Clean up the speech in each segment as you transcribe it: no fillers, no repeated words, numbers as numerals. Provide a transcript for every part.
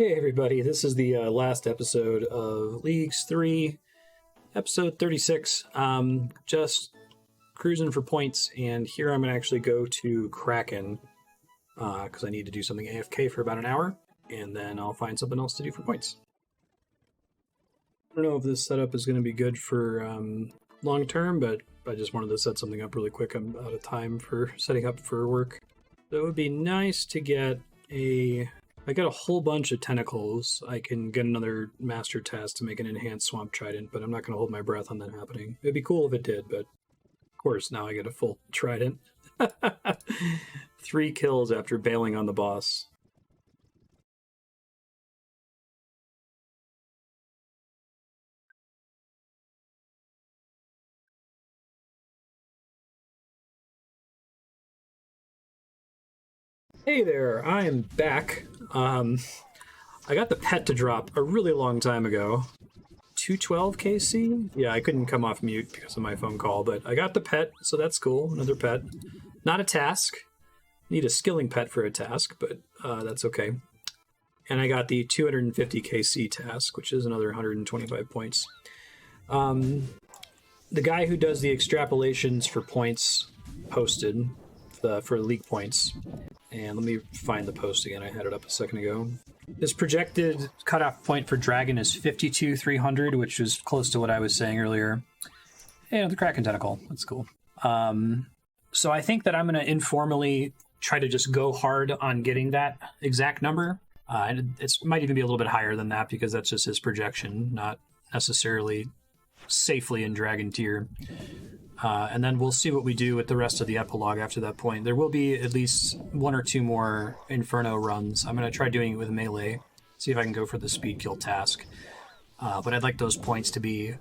Hey everybody, this is the last episode of Leagues 3, episode 36. Just cruising for points, and here I'm going to actually go to Kraken, because I need to do something AFK for about an hour, and then I'll find something else to do for points. I don't know if this setup is going to be good for long term, but I just wanted to set something up really quick. I'm out of time for setting up for work. So it would be nice to get I got a whole bunch of tentacles. I can get another master task to make an enhanced swamp trident, but I'm not going to hold my breath on that happening. It'd be cool if it did, but of course now I get a full trident. 3 kills after bailing on the boss. Hey there, I am back. I got the pet to drop a really long time ago. 212 KC? Yeah, I couldn't come off mute because of my phone call, but I got the pet, so that's cool. Another pet. Not a task. Need a skilling pet for a task, but that's okay. And I got the 250 KC task, which is another 125 points. The guy who does the extrapolations for points posted for league points. And let me find the post again. I had it up a second ago. This projected cutoff point for Dragon is 52,300, which is close to what I was saying earlier. And the Kraken Tentacle. That's cool. So I think that I'm going to informally try to just go hard on getting that exact number. And it might even be a little bit higher than that because that's just his projection, not necessarily safely in Dragon tier. And then we'll see what we do with the rest of the epilogue after that point. There will be at least 1 or 2 more Inferno runs. I'm going to try doing it with melee, see if I can go for the speed kill task. But I'd like those points to be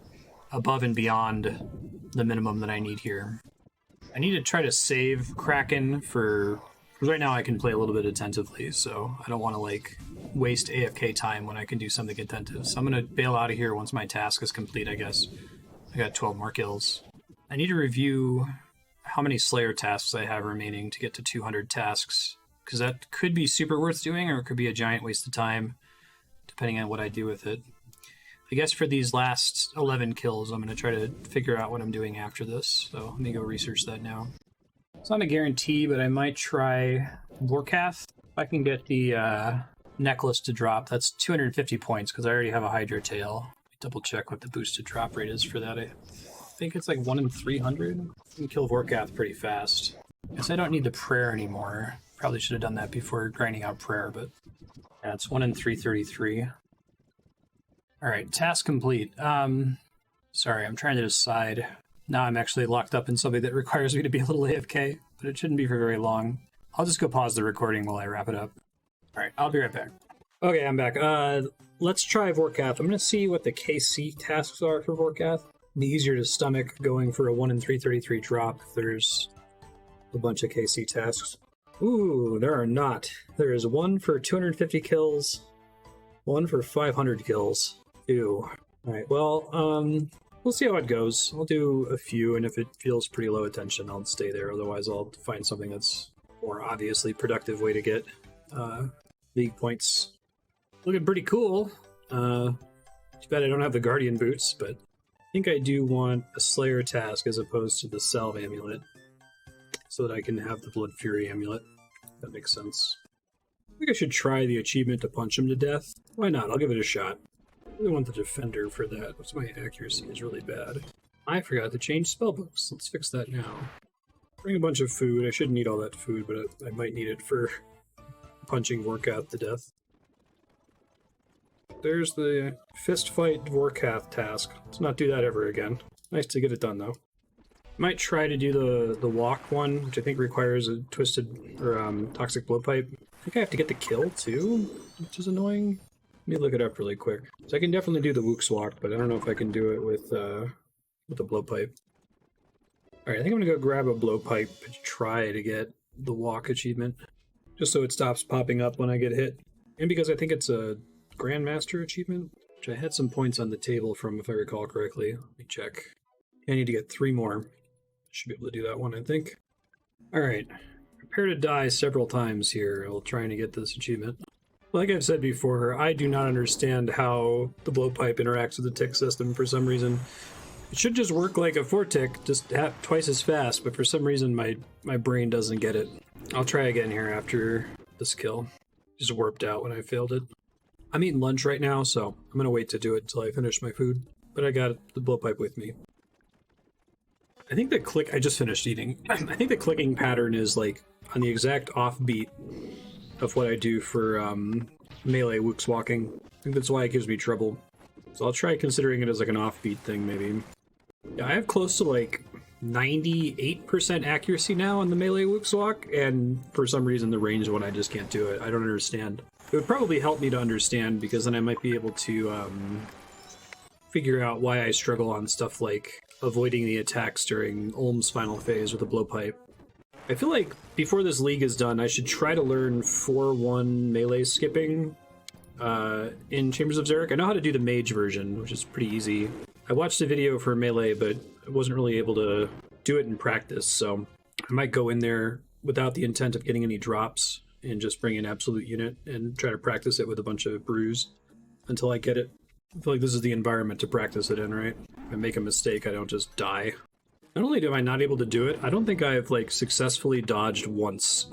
above and beyond the minimum that I need here. I need to try to save Kraken because right now I can play a little bit attentively, so I don't want to waste AFK time when I can do something attentive. So I'm going to bail out of here once my task is complete, I guess. I got 12 more kills. I need to review how many Slayer tasks I have remaining to get to 200 tasks, because that could be super worth doing, or it could be a giant waste of time, depending on what I do with it. I guess for these last 11 kills, I'm going to try to figure out what I'm doing after this, so let me go research that now. It's not a guarantee, but I might try Vorkath. If I can get the necklace to drop, that's 250 points, because I already have a Hydra tail. Double check what the boosted drop rate is for that. I think it's like 1 in 300. You can kill Vorkath pretty fast. Guess I don't need the prayer anymore. Probably should have done that before grinding out prayer, but yeah, it's 1 in 333. Alright, task complete. Sorry, I'm trying to decide. Now I'm actually locked up in something that requires me to be a little AFK, but it shouldn't be for very long. I'll just go pause the recording while I wrap it up. Alright, I'll be right back. Okay, I'm back. Let's try Vorkath. I'm going to see what the KC tasks are for Vorkath. It'd be easier to stomach going for a 1 in 333 drop if there's a bunch of KC tasks. Ooh, there are not. There is 1 for 250 kills, 1 for 500 kills. Ew. Alright, well, we'll see how it goes. I'll do a few, and if it feels pretty low attention, I'll stay there. Otherwise, I'll find something that's more obviously productive way to get league points. Looking pretty cool. Too bad I don't have the Guardian boots, but I think I do want a Slayer task as opposed to the Salve amulet, so that I can have the Blood Fury amulet. That makes sense. I think I should try the achievement to punch him to death. Why not? I'll give it a shot. I really want the Defender for that. What's my accuracy is really bad. I forgot to change spellbooks. Let's fix that now. Bring a bunch of food. I shouldn't need all that food, but I might need it for punching Vorkath to death. There's the fist fight Vorkath task. Let's not do that ever again. Nice to get it done, though. Might try to do the walk one, which I think requires a twisted or toxic blowpipe. I think I have to get the kill, too, which is annoying. Let me look it up really quick. So I can definitely do the Wook's walk, but I don't know if I can do it with the blowpipe. Alright, I think I'm going to go grab a blowpipe and try to get the walk achievement, just so it stops popping up when I get hit. And because I think it's a Grandmaster achievement, which I had some points on the table from, if I recall correctly. Let me check. I need to get 3 more. Should be able to do that one, I think. Alright. Prepare to die several times here while trying to get this achievement. Like I've said before, I do not understand how the blowpipe interacts with the tick system for some reason. It should just work like a 4-tick, just twice as fast, but for some reason my brain doesn't get it. I'll try again here after this kill. Just warped out when I failed it. I'm eating lunch right now, so I'm gonna wait to do it until I finish my food. But I got the blowpipe with me. I think I just finished eating. I think the clicking pattern is like on the exact offbeat of what I do for melee Wooks walking. I think that's why it gives me trouble. So I'll try considering it as like an offbeat thing, maybe. Yeah, I have close to like 98% accuracy now on the melee Wooks walk, and for some reason the range one I just can't do it. I don't understand. It would probably help me to understand, because then I might be able to figure out why I struggle on stuff like avoiding the attacks during Ulm's final phase with a blowpipe. I feel like before this league is done, I should try to learn 4-1 melee skipping in Chambers of Xeric. I know how to do the mage version, which is pretty easy. I watched a video for melee, but I wasn't really able to do it in practice, so I might go in there without the intent of getting any drops and just bring an absolute unit and try to practice it with a bunch of brews until I get it. I feel like this is the environment to practice it in, right? If I make a mistake, I don't just die. Not only am I not able to do it, I don't think I've like successfully dodged once.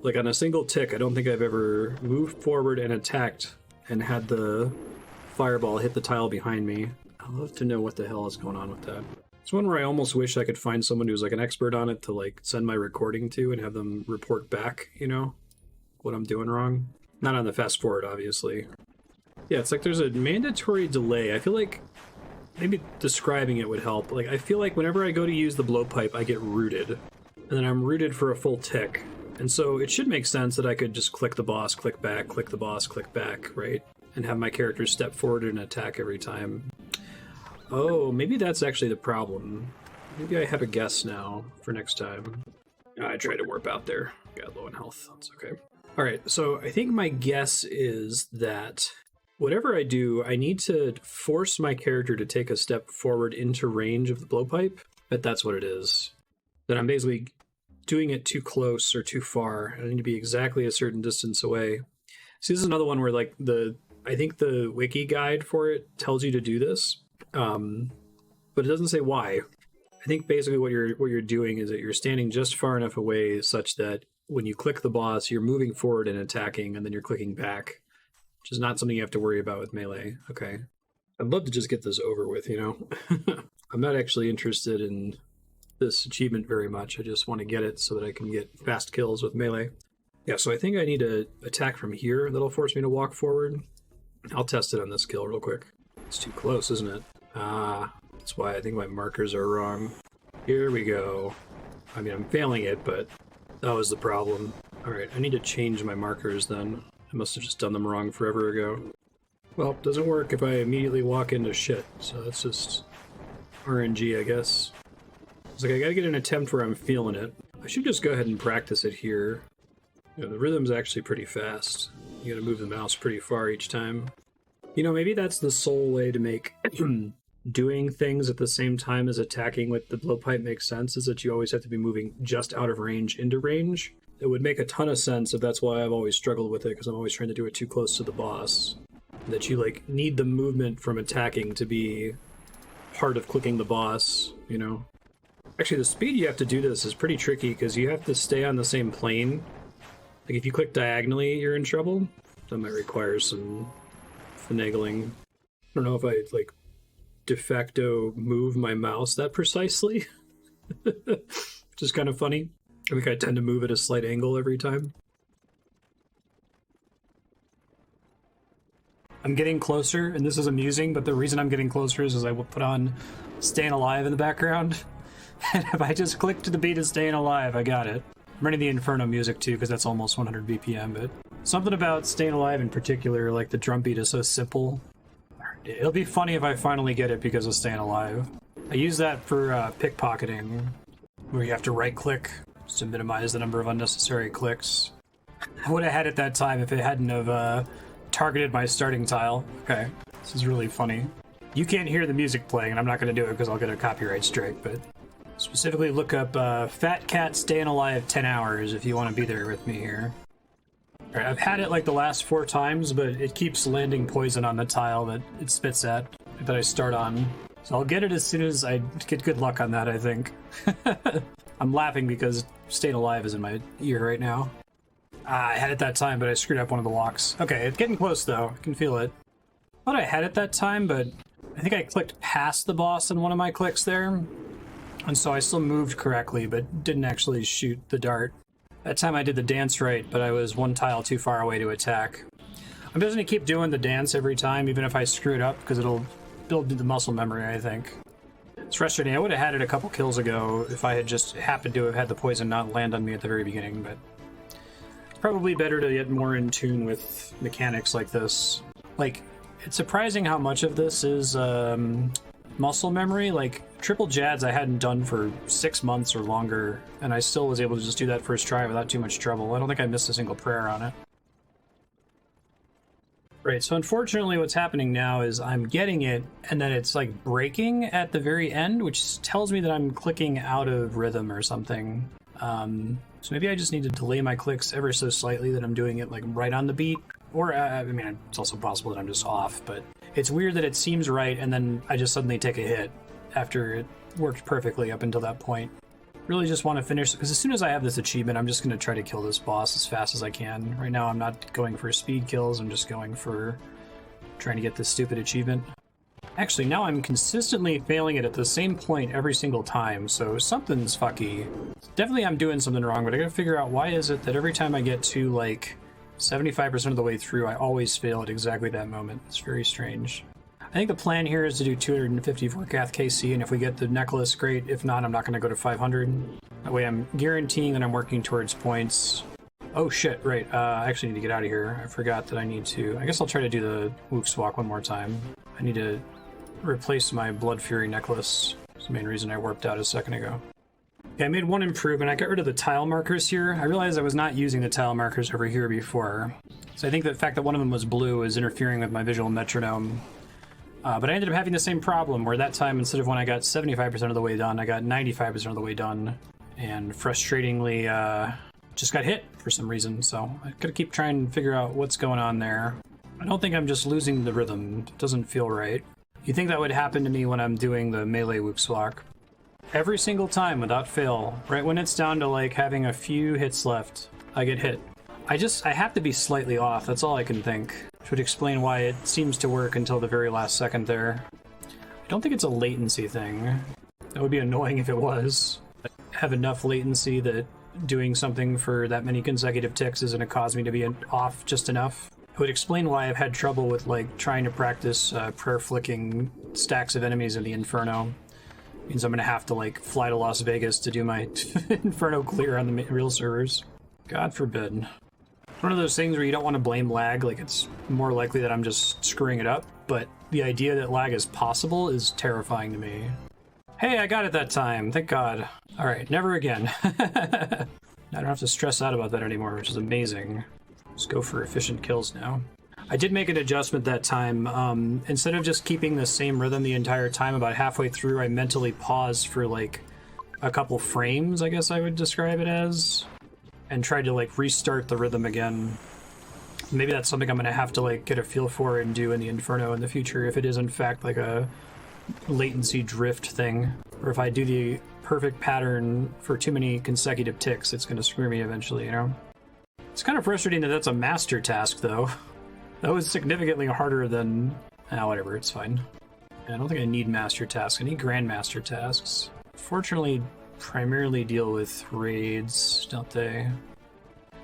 Like on a single tick, I don't think I've ever moved forward and attacked and had the fireball hit the tile behind me. I'd love to know what the hell is going on with that. It's one where I almost wish I could find someone who's like an expert on it to like send my recording to and have them report back, you know, what I'm doing wrong. Not on the fast forward, obviously. Yeah, it's like there's a mandatory delay. I feel like maybe describing it would help. Like, I feel like whenever I go to use the blowpipe, I get rooted. And then I'm rooted for a full tick. And so it should make sense that I could just click the boss, click back, click the boss, click back, right? And have my character step forward and attack every time. Oh, maybe that's actually the problem. Maybe I have a guess now for next time. I tried to warp out there. Got low in health. That's okay. All right, so I think my guess is that whatever I do, I need to force my character to take a step forward into range of the blowpipe. But that's what it is. That I'm basically doing it too close or too far. I need to be exactly a certain distance away. See, this is another one where like I think the wiki guide for it tells you to do this, but it doesn't say why. I think basically what you're doing is that you're standing just far enough away such that when you click the boss, you're moving forward and attacking, and then you're clicking back, which is not something you have to worry about with melee. Okay. I'd love to just get this over with, you know? I'm not actually interested in this achievement very much. I just want to get it so that I can get fast kills with melee. Yeah, so I think I need to attack from here. That'll force me to walk forward. I'll test it on this kill real quick. It's too close, isn't it? Ah, that's why I think my markers are wrong. Here we go. I mean, I'm failing it, but that was the problem. All right, I need to change my markers then. I must have just done them wrong forever ago. Well, it doesn't work if I immediately walk into shit, so that's just RNG, I guess. It's like I gotta get an attempt where I'm feeling it. I should just go ahead and practice it here. You know, the rhythm's actually pretty fast. You gotta move the mouse pretty far each time. You know, maybe that's the sole way to make doing things at the same time as attacking with the blowpipe makes sense, is that you always have to be moving just out of range into range. It would make a ton of sense if that's why I've always struggled with it, because I'm always trying to do it too close to the boss. That you, like, need the movement from attacking to be part of clicking the boss, you know? Actually, the speed you have to do this is pretty tricky, because you have to stay on the same plane. Like, if you click diagonally, you're in trouble. That might require some finagling. I don't know if I, like, de facto move my mouse that precisely. Which is kind of funny. I think I tend to move at a slight angle every time. I'm getting closer, and this is amusing, but the reason I'm getting closer is I will put on Staying Alive in the background. And if I just click to the beat of Staying Alive, I got it. I'm running the Inferno music too, because that's almost 100 BPM, but something about Staying Alive in particular, like the drum beat is so simple. It'll be funny if I finally get it because of Staying Alive. I use that for pickpocketing, where you have to right-click just to minimize the number of unnecessary clicks. I would have had it that time if it hadn't have targeted my starting tile. Okay, this is really funny. You can't hear the music playing, and I'm not going to do it because I'll get a copyright strike, but specifically look up Fat Cat Staying Alive 10 hours if you want to be there with me here. All right, I've had it like the last 4 times, but it keeps landing poison on the tile that it spits at, that I start on. So I'll get it as soon as I get good luck on that, I think. I'm laughing because staying alive is in my ear right now. I had it that time, but I screwed up one of the locks. Okay, it's getting close though. I can feel it. I thought I had it that time, but I think I clicked past the boss in one of my clicks there. And so I still moved correctly, but didn't actually shoot the dart. That time I did the dance right, but I was 1 tile too far away to attack. I'm just gonna keep doing the dance every time, even if I screw it up, because it'll build the muscle memory, I think. It's frustrating. I would have had it a couple kills ago if I had just happened to have had the poison not land on me at the very beginning, but it's probably better to get more in tune with mechanics like this. Like, it's surprising how much of this is muscle memory. Like, triple jads I hadn't done for 6 months or longer, and I still was able to just do that first try without too much trouble. I don't think I missed a single prayer on it. Right, so unfortunately what's happening now is I'm getting it, and then it's like breaking at the very end, which tells me that I'm clicking out of rhythm or something. So maybe I just need to delay my clicks ever so slightly, that I'm doing it like right on the beat. Or, I mean, it's also possible that I'm just off, but it's weird that it seems right, and then I just suddenly take a hit after it worked perfectly up until that point. Really just want to finish, because as soon as I have this achievement, I'm just going to try to kill this boss as fast as I can. Right now I'm not going for speed kills, I'm just going for trying to get this stupid achievement. Actually, now I'm consistently failing it at the same point every single time, so something's fucky. Definitely I'm doing something wrong, but I gotta figure out why is it that every time I get to like 75% of the way through, I always fail at exactly that moment. It's very strange. I think the plan here is to do 250 Vorkath KC, and if we get the necklace, great. If not, I'm not going to go to 500. That way I'm guaranteeing that I'm working towards points. Oh shit, right. I actually need to get out of here. I forgot that I need to... I guess I'll try to do the Woofs Walk one more time. I need to replace my Blood Fury necklace. That's the main reason I warped out a second ago. Okay, I made one improvement. I got rid of the tile markers here. I realized I was not using the tile markers over here before. So I think the fact that one of them was blue is interfering with my visual metronome. But I ended up having the same problem, where that time, instead of when I got 75% of the way done, I got 95% of the way done. And frustratingly, just got hit for some reason, so I gotta keep trying to figure out what's going on there. I don't think I'm just losing the rhythm. It doesn't feel right. You think that would happen to me when I'm doing the melee Whoops Walk. Every single time, without fail, right when it's down to like having a few hits left, I get hit. I have to be slightly off, that's all I can think. Which would explain why it seems to work until the very last second there. I don't think it's a latency thing. That would be annoying if it was. I have enough latency that doing something for that many consecutive ticks is going to cause me to be off just enough. It would explain why I've had trouble with like trying to practice prayer flicking stacks of enemies in the Inferno. It means I'm going to have to like fly to Las Vegas to do my Inferno clear on the real servers. God forbid. One of those things where you don't want to blame lag, like it's more likely that I'm just screwing it up, but the idea that lag is possible is terrifying to me. Hey, I got it that time, thank God. Alright, never again. I don't have to stress out about that anymore, which is amazing. Let's go for efficient kills now. I did make an adjustment that time. Instead of just keeping the same rhythm the entire time, about halfway through I mentally paused for like a couple frames, I guess I would describe it as. And tried to like restart the rhythm again. Maybe that's something I'm gonna have to like get a feel for and do in the Inferno in the future, if it is in fact like a latency drift thing. Or if I do the perfect pattern for too many consecutive ticks, it's gonna screw me eventually, you know? It's kind of frustrating that that's a master task though. That was significantly harder than... whatever, it's fine. I don't think I need master tasks, I need grandmaster tasks. Fortunately, primarily deal with raids, don't they?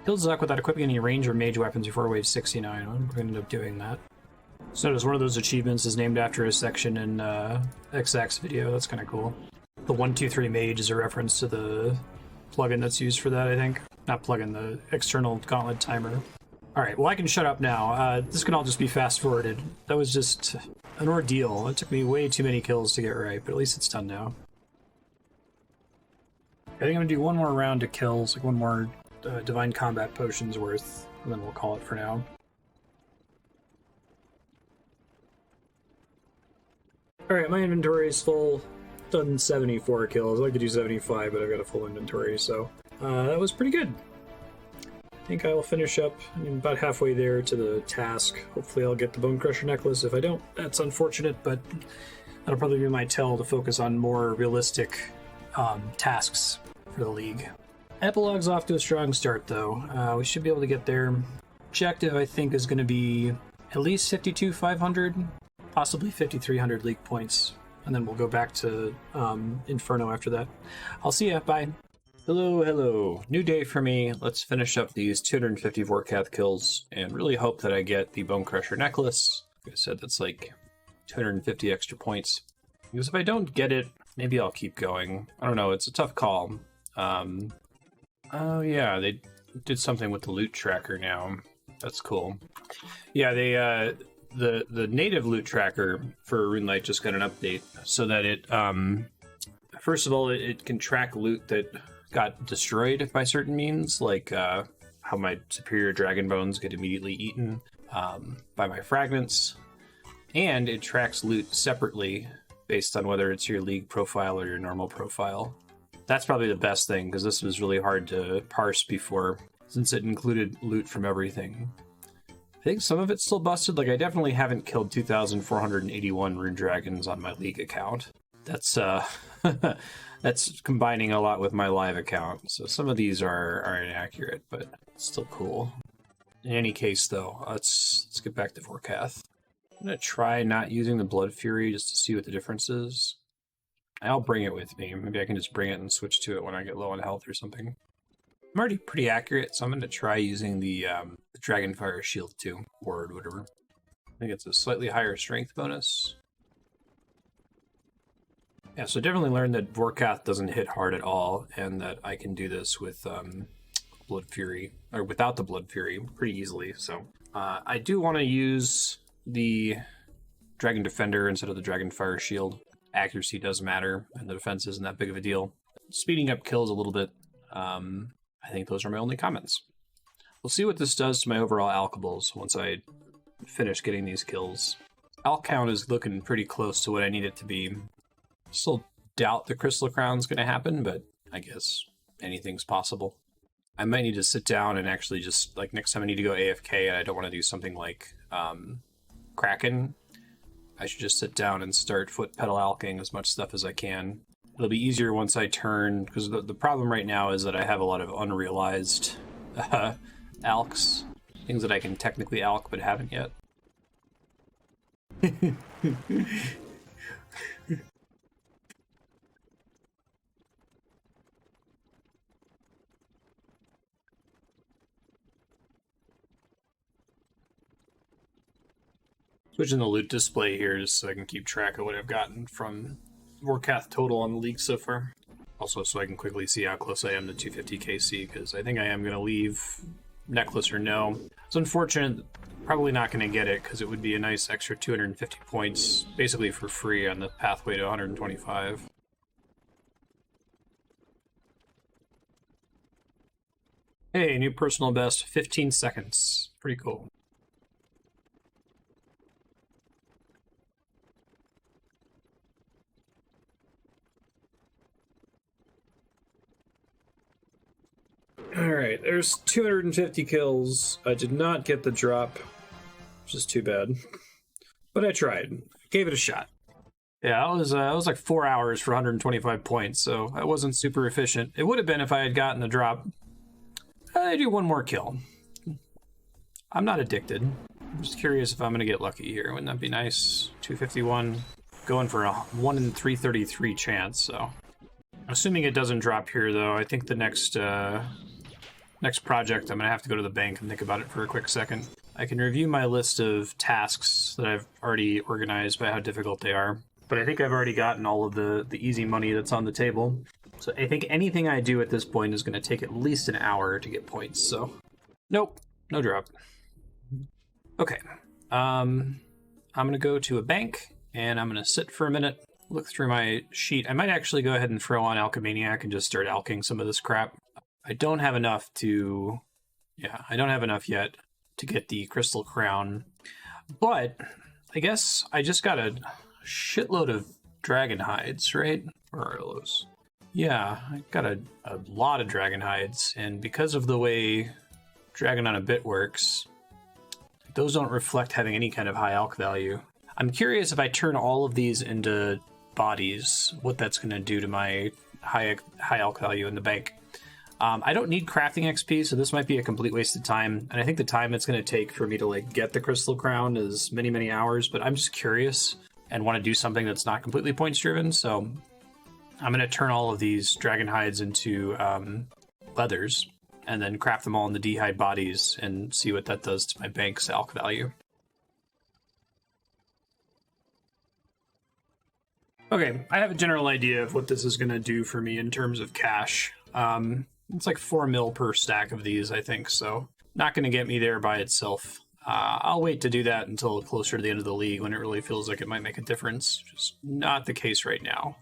Builds luck without equipping any range or mage weapons before wave 69. I'm going to end up doing that. So notice one of those achievements is named after a section in XX's video. That's kind of cool. The 123 mage is a reference to the plugin that's used for that, I think. Not plugin, the external gauntlet timer. Alright, well I can shut up now. This can all just be fast forwarded. That was just an ordeal. It took me way too many kills to get right, but at least it's done now. I think I'm gonna do one more round of kills, like one more Divine Combat Potions worth, and then we'll call it for now. Alright, my inventory is full. Done 74 kills. I'd like to do 75, but I've got a full inventory, so that was pretty good. think I will finish up. I'm about halfway there to the task. Hopefully I'll get the Bone Crusher necklace. If I don't, that's unfortunate, but that'll probably be my tell to focus on more realistic tasks for the League. Epilogue's off to a strong start, though. We should be able to get there. Objective, I think, is going to be at least 52,500, possibly 5,300 League points, and then we'll go back to Inferno after that. I'll see ya. Bye. Hello. New day for me. Let's finish up these 250 Vorkath kills and really hope that I get the Bone Crusher necklace. Like I said, that's like 250 extra points. Because if I don't get it, maybe I'll keep going. I don't know. It's a tough call. Oh yeah, they did something with the loot tracker now. That's cool. Yeah, they the native loot tracker for RuneLite just got an update so that it first of all it can track loot that got destroyed by certain means, like how my superior dragon bones get immediately eaten by my fragments, and it tracks loot separately based on whether it's your League profile or your normal profile. That's probably the best thing, because this was really hard to parse before, since it included loot from everything. I think some of it's still busted. Like, I definitely haven't killed 2,481 rune dragons on my League account. That's that's combining a lot with my live account, so some of these are inaccurate, but it's still cool. In any case, though, let's get back to Vorkath. I'm gonna try not using the Blood Fury just to see what the difference is. I'll bring it with me. Maybe I can just bring it and switch to it when I get low on health or something. I'm already pretty accurate, so I'm going to try using the Dragonfire Shield too, or whatever. I think it's a slightly higher strength bonus. Yeah, so definitely learned that Vorkath doesn't hit hard at all, and that I can do this with Blood Fury, or without the Blood Fury, pretty easily. So I do want to use the Dragon Defender instead of the Dragonfire Shield. Accuracy does matter, and the defense isn't that big of a deal. Speeding up kills a little bit. I think those are my only comments. We'll see what this does to my overall alkables once I finish getting these kills. Alk count is looking pretty close to what I need it to be. Still doubt the Crystal Crown's going to happen, but I guess anything's possible. I might need to sit down and actually just, like, next time I need to go AFK and I don't want to do something like Kraken, I should just sit down and start foot pedal alking as much stuff as I can. It'll be easier once I turn, because the problem right now is that I have a lot of unrealized alks, things that I can technically alk but haven't yet. Switching the loot display here just so I can keep track of what I've gotten from Vorkath total on the League so far. Also so I can quickly see how close I am to 250 KC, because I think I am going to leave necklace or no. It's unfortunate, probably not going to get it, because it would be a nice extra 250 points, basically for free on the pathway to 125. Hey, new personal best, 15 seconds. Pretty cool. Alright, there's 250 kills. I did not get the drop, which is too bad. But I tried. Gave it a shot. Yeah, it was like 4 hours for 125 points, so that wasn't super efficient. It would have been if I had gotten the drop. I do one more kill. I'm not addicted. I'm just curious if I'm going to get lucky here. Wouldn't that be nice? 251. Going for a 1 in 333 chance, so... Assuming it doesn't drop here, though, I think the next project, I'm going to have to go to the bank and think about it for a quick second. I can review my list of tasks that I've already organized by how difficult they are. But I think I've already gotten all of the easy money that's on the table. So I think anything I do at this point is going to take at least an hour to get points, so... Nope, no drop. Okay. I'm going to go to a bank, and I'm going to sit for a minute, look through my sheet. I might actually go ahead and throw on Alchemaniac and just start alking some of this crap. I don't have enough to... Yeah, I don't have enough yet to get the Crystal Crown. But I guess I just got a shitload of dragon hides, right? Where are those? Yeah, I got a lot of dragon hides. And because of the way Dragon on a bit works. Those don't reflect having any kind of high alch value. I'm curious if I turn all of these into bodies, what that's going to do to my high alch value in the bank. I don't need crafting XP, so this might be a complete waste of time. And I think the time it's going to take for me to like get the crystal crown is many, many hours. But I'm just curious and want to do something that's not completely points driven. So I'm going to turn all of these dragon hides into leathers and then craft them all into d'hide bodies and see what that does to my bank's alch value. Okay, I have a general idea of what this is going to do for me in terms of cash. It's like 4 mil per stack of these, I think, so not going to get me there by itself. I'll wait to do that until closer to the end of the league when it really feels like it might make a difference. Just not the case right now.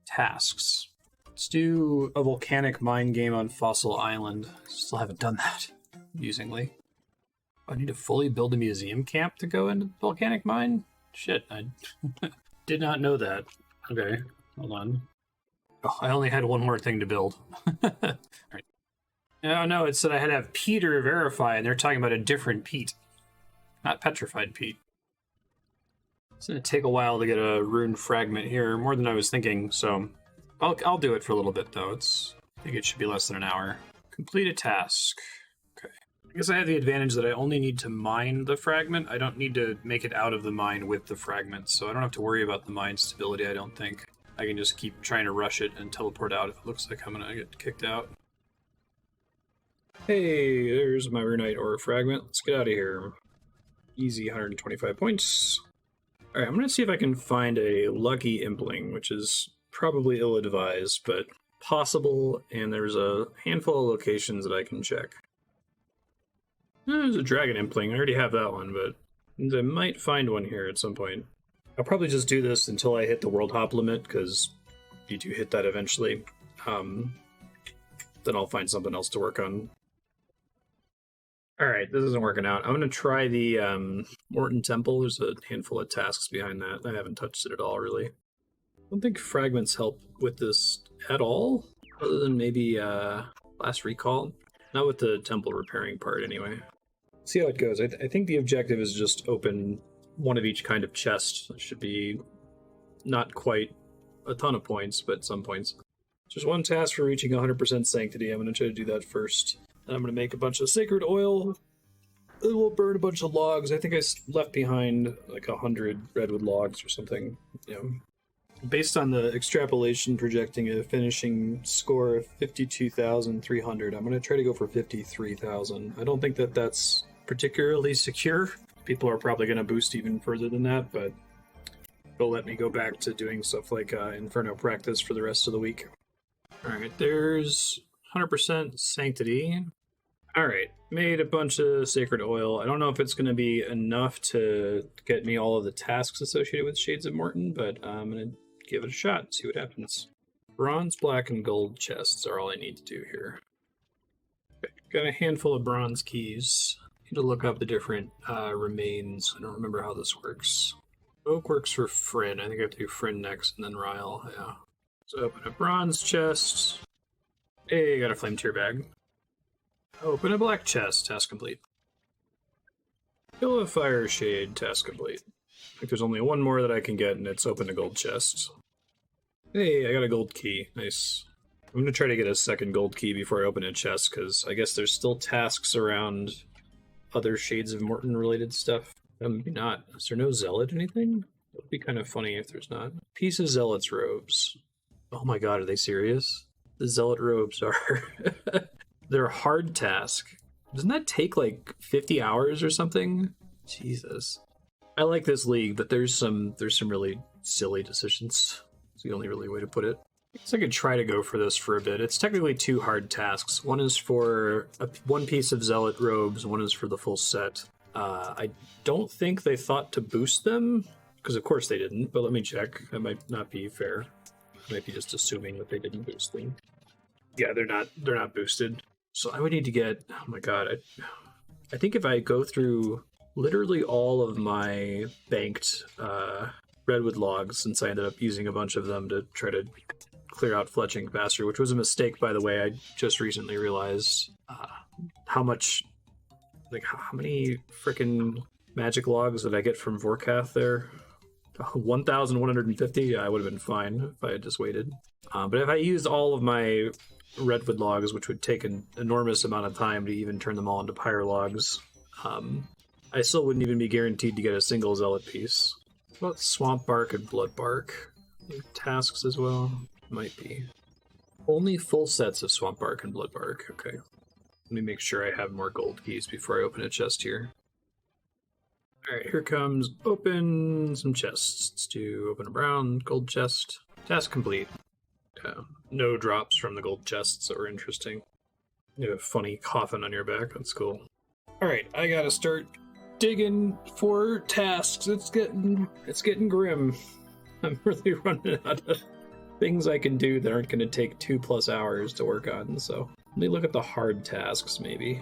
Tasks. Let's do a volcanic mine game on Fossil Island. Still haven't done that, amusingly. I need to fully build a museum camp to go into the volcanic mine? Shit, I did not know that. Okay, hold on. Oh, I only had one more thing to build. Right. Oh no, it said I had to have Peter verify, and they're talking about a different Pete. Not petrified Pete. It's going to take a while to get a rune fragment here, more than I was thinking, so I'll do it for a little bit, though. I think it should be less than an hour. Complete a task. Okay. I guess I have the advantage that I only need to mine the fragment. I don't need to make it out of the mine with the fragment, so I don't have to worry about the mine stability, I don't think. I can just keep trying to rush it and teleport out if it looks like I'm going to get kicked out. Hey, there's my Baronite ore fragment. Let's get out of here. Easy 125 points. Alright, I'm going to see if I can find a lucky impling, which is probably ill-advised, but possible, and there's a handful of locations that I can check. There's a dragon impling. I already have that one, but I might find one here at some point. I'll probably just do this until I hit the world hop limit, because you do hit that eventually. Then I'll find something else to work on. Alright, this isn't working out. I'm going to try the Morton Temple. There's a handful of tasks behind that. I haven't touched it at all, really. I don't think fragments help with this at all, other than maybe last recall. Not with the temple repairing part, anyway. See how it goes. I think the objective is just open one of each kind of chest. It should be not quite a ton of points, but some points. There's one task for reaching 100% sanctity. I'm going to try to do that first. Then I'm going to make a bunch of sacred oil. Then we'll burn a bunch of logs. I think I left behind like 100 redwood logs or something. You know, based on the extrapolation projecting a finishing score of 52,300, I'm going to try to go for 53,000. I don't think that that's particularly secure. People are probably going to boost even further than that, but it'll let me go back to doing stuff like Inferno practice for the rest of the week. Alright, there's 100% sanctity. Alright, made a bunch of sacred oil. I don't know if it's going to be enough to get me all of the tasks associated with Shades of Morton, but I'm going to give it a shot and see what happens. Bronze, black, and gold chests are all I need to do here. Okay, got a handful of bronze keys. Need to look up the different remains. I don't remember how this works. Oak works for Fryn. I think I have to do Fryn next and then Ryle. Yeah. So open a bronze chest. Hey, got a flame tier bag. Open a black chest. Task complete. Kill a fire shade. Task complete. I think there's only one more that I can get, and it's open a gold chest. Hey, I got a gold key. Nice. I'm going to try to get a second gold key before I open a chest, because I guess there's still tasks around other Shades of Morton related stuff. Maybe not. Is there no zealot anything? It would be kind of funny if there's not. Piece of zealot's robes. Oh my god, are they serious? The zealot robes are... They're a hard task. Doesn't that take like 50 hours or something? Jesus. I like this league, but there's some really silly decisions. It's the only really way to put it. I guess I could try to go for this for a bit. It's technically two hard tasks. One is for one piece of zealot robes, one is for the full set. I don't think they thought to boost them, because of course they didn't, but let me check. That might not be fair. I might be just assuming that they didn't boost them. Yeah, they're not boosted. So I would need to get, oh my god, I think if I go through literally all of my banked redwood logs, since I ended up using a bunch of them to try to clear out fletching faster, which was a mistake, by the way. I just recently realized how many freaking magic logs did I get from Vorkath there? 1,150? Yeah, I would have been fine if I had just waited. But if I used all of my redwood logs, which would take an enormous amount of time to even turn them all into pyre logs, I still wouldn't even be guaranteed to get a single zealot piece. What about swamp bark and blood bark? Tasks as well? Might be. Only full sets of swamp bark and blood bark. Okay. Let me make sure I have more gold keys before I open a chest here. Alright, here comes open some chests. Let's do open a brown gold chest. Task complete. No drops from the gold chests that were interesting. You have a funny coffin on your back. That's cool. Alright, I gotta start digging for tasks. It's getting grim. I'm really running out of things I can do that aren't going to take 2+ hours to work on, so let me look at the hard tasks, maybe.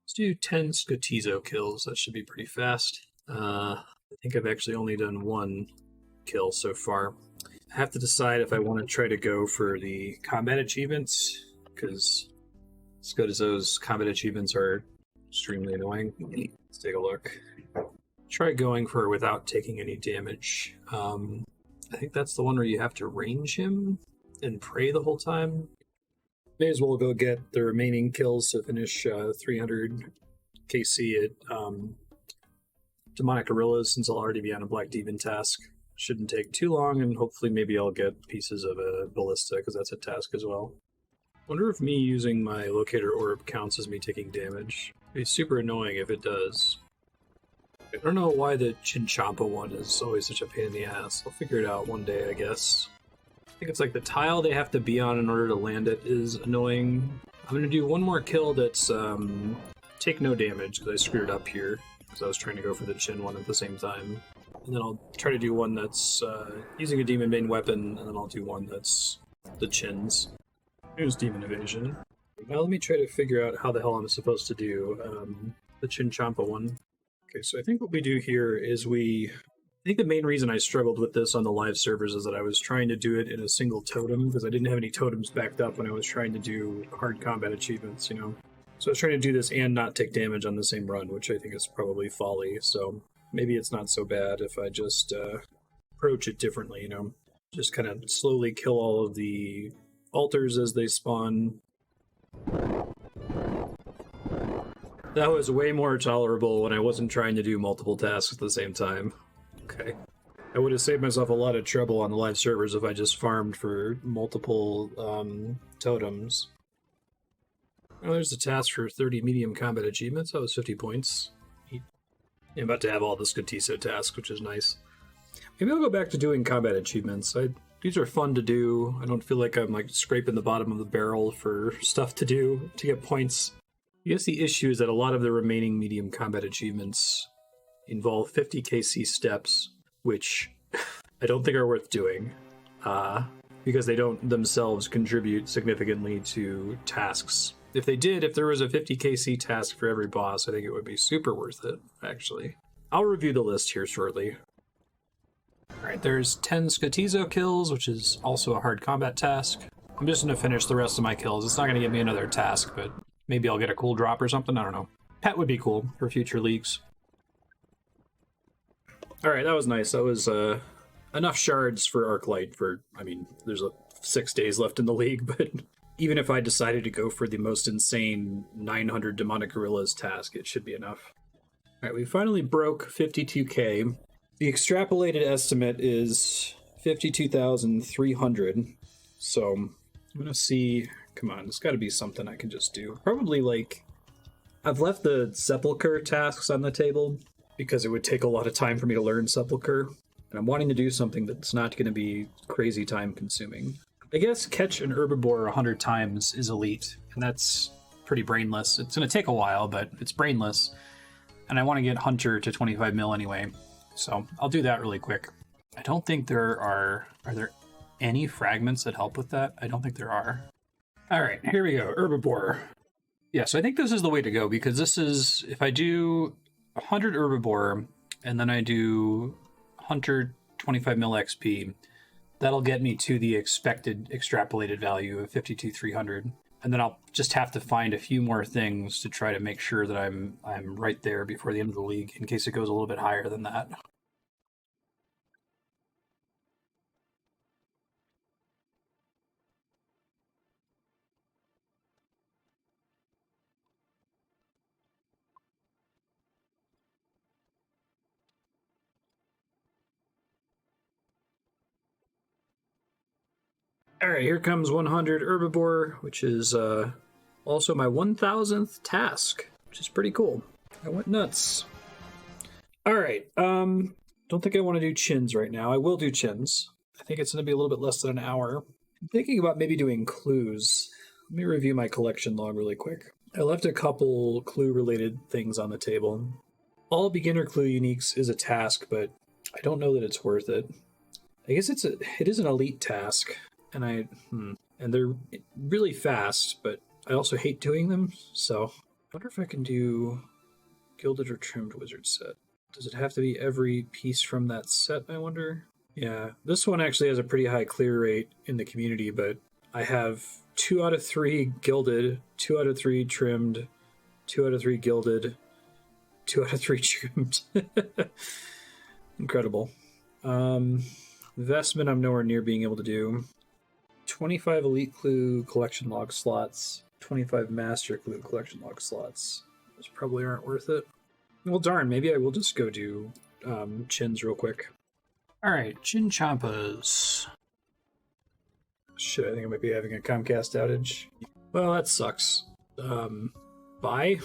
Let's do 10 Scotizo kills. That should be pretty fast. I think I've actually only done 1 kill so far. I have to decide if I want to try to go for the combat achievements, because as good as those combat achievements are extremely annoying. Let's take a look. Try going for without taking any damage. I think that's the one where you have to range him and pray the whole time. May as well go get the remaining kills to finish 300 KC at Demonic Gorillas, since I'll already be on a Black Demon task. Shouldn't take too long, and hopefully maybe I'll get pieces of a Ballista, because that's a task as well. Wonder if me using my Locator Orb counts as me taking damage. It'd be super annoying if it does. I don't know why the Chinchampa one is always such a pain in the ass. I'll figure it out one day, I guess. I think it's like the tile they have to be on in order to land it is annoying. I'm going to do one more kill that's take no damage, because I screwed it up here, because I was trying to go for the Chin one at the same time. And then I'll try to do one that's using a Demon Bane weapon, and then I'll do one that's the Chins. Here's Demon Evasion. Now let me try to figure out how the hell I'm supposed to do the Chinchampa one. Okay, so I think what we do here is I think the main reason I struggled with this on the live servers is that I was trying to do it in a single totem, because I didn't have any totems backed up when I was trying to do hard combat achievements, you know? So I was trying to do this and not take damage on the same run, which I think is probably folly, so maybe it's not so bad if I just approach it differently, you know? Just kind of slowly kill all of the altars as they spawn. That was way more tolerable when I wasn't trying to do multiple tasks at the same time. Okay. I would have saved myself a lot of trouble on the live servers if I just farmed for multiple totems. Oh, there's a task for 30 medium combat achievements. That was 50 points. I'm about to have all the Scotizo tasks, which is nice. Maybe I'll go back to doing combat achievements. These are fun to do. I don't feel like I'm like scraping the bottom of the barrel for stuff to do to get points. I guess the issue is that a lot of the remaining medium combat achievements involve 50 KC steps, which I don't think are worth doing, because they don't themselves contribute significantly to tasks. If they did, if there was a 50 KC task for every boss, I think it would be super worth it, actually. I'll review the list here shortly. Alright, there's 10 Scotizo kills, which is also a hard combat task. I'm just going to finish the rest of my kills. It's not going to give me another task, but maybe I'll get a cool drop or something, I don't know. Pet would be cool for future leagues. Alright, that was nice. That was enough shards for Arclight for, I mean, there's 6 days left in the league, but even if I decided to go for the most insane 900 Demonic Gorillas task, it should be enough. Alright, we finally broke 52k. The extrapolated estimate is 52,300. So I'm gonna see, come on, there's gotta be something I can just do. Probably like, I've left the Sepulchre tasks on the table because it would take a lot of time for me to learn Sepulchre. And I'm wanting to do something that's not gonna be crazy time consuming. I guess catch an herbivore 100 times is elite, and that's pretty brainless. It's gonna take a while, but it's brainless. And I want to get Hunter to 25 mil anyway, so I'll do that really quick. I don't think there are there any fragments that help with that? I don't think there are. All right, here we go, herbivore. Yeah, so I think this is the way to go, because this is, if I do 100 herbivore, and then I do Hunter 25 mil XP, That'll get me to the expected extrapolated value of 52,300. And then I'll just have to find a few more things to try to make sure that I'm right there before the end of the league in case it goes a little bit higher than that. All right, here comes 100 Herbivore, which is also my 1,000th task, which is pretty cool. I went nuts. All right, don't think I want to do chins right now. I will do chins. I think it's going to be a little bit less than an hour. I'm thinking about maybe doing clues. Let me review my collection log really quick. I left a couple clue-related things on the table. All beginner clue uniques is a task, but I don't know that it's worth it. I guess it is an elite task. And and they're really fast, but I also hate doing them, so I wonder if I can do Gilded or Trimmed Wizard set. Does it have to be every piece from that set, I wonder? Yeah, this one actually has a pretty high clear rate in the community, but I have 2 out of 3 Gilded, 2 out of 3 Trimmed, 2 out of 3 Gilded, 2 out of 3 Trimmed. Incredible. Vestment I'm nowhere near being able to do. 25 Elite Clue collection log slots, 25 Master Clue collection log slots. Those probably aren't worth it. Well, darn, maybe I will just go do chins real quick. Alright, Chin Champas. Shit, I think I might be having a Comcast outage. Well, that sucks. Bye?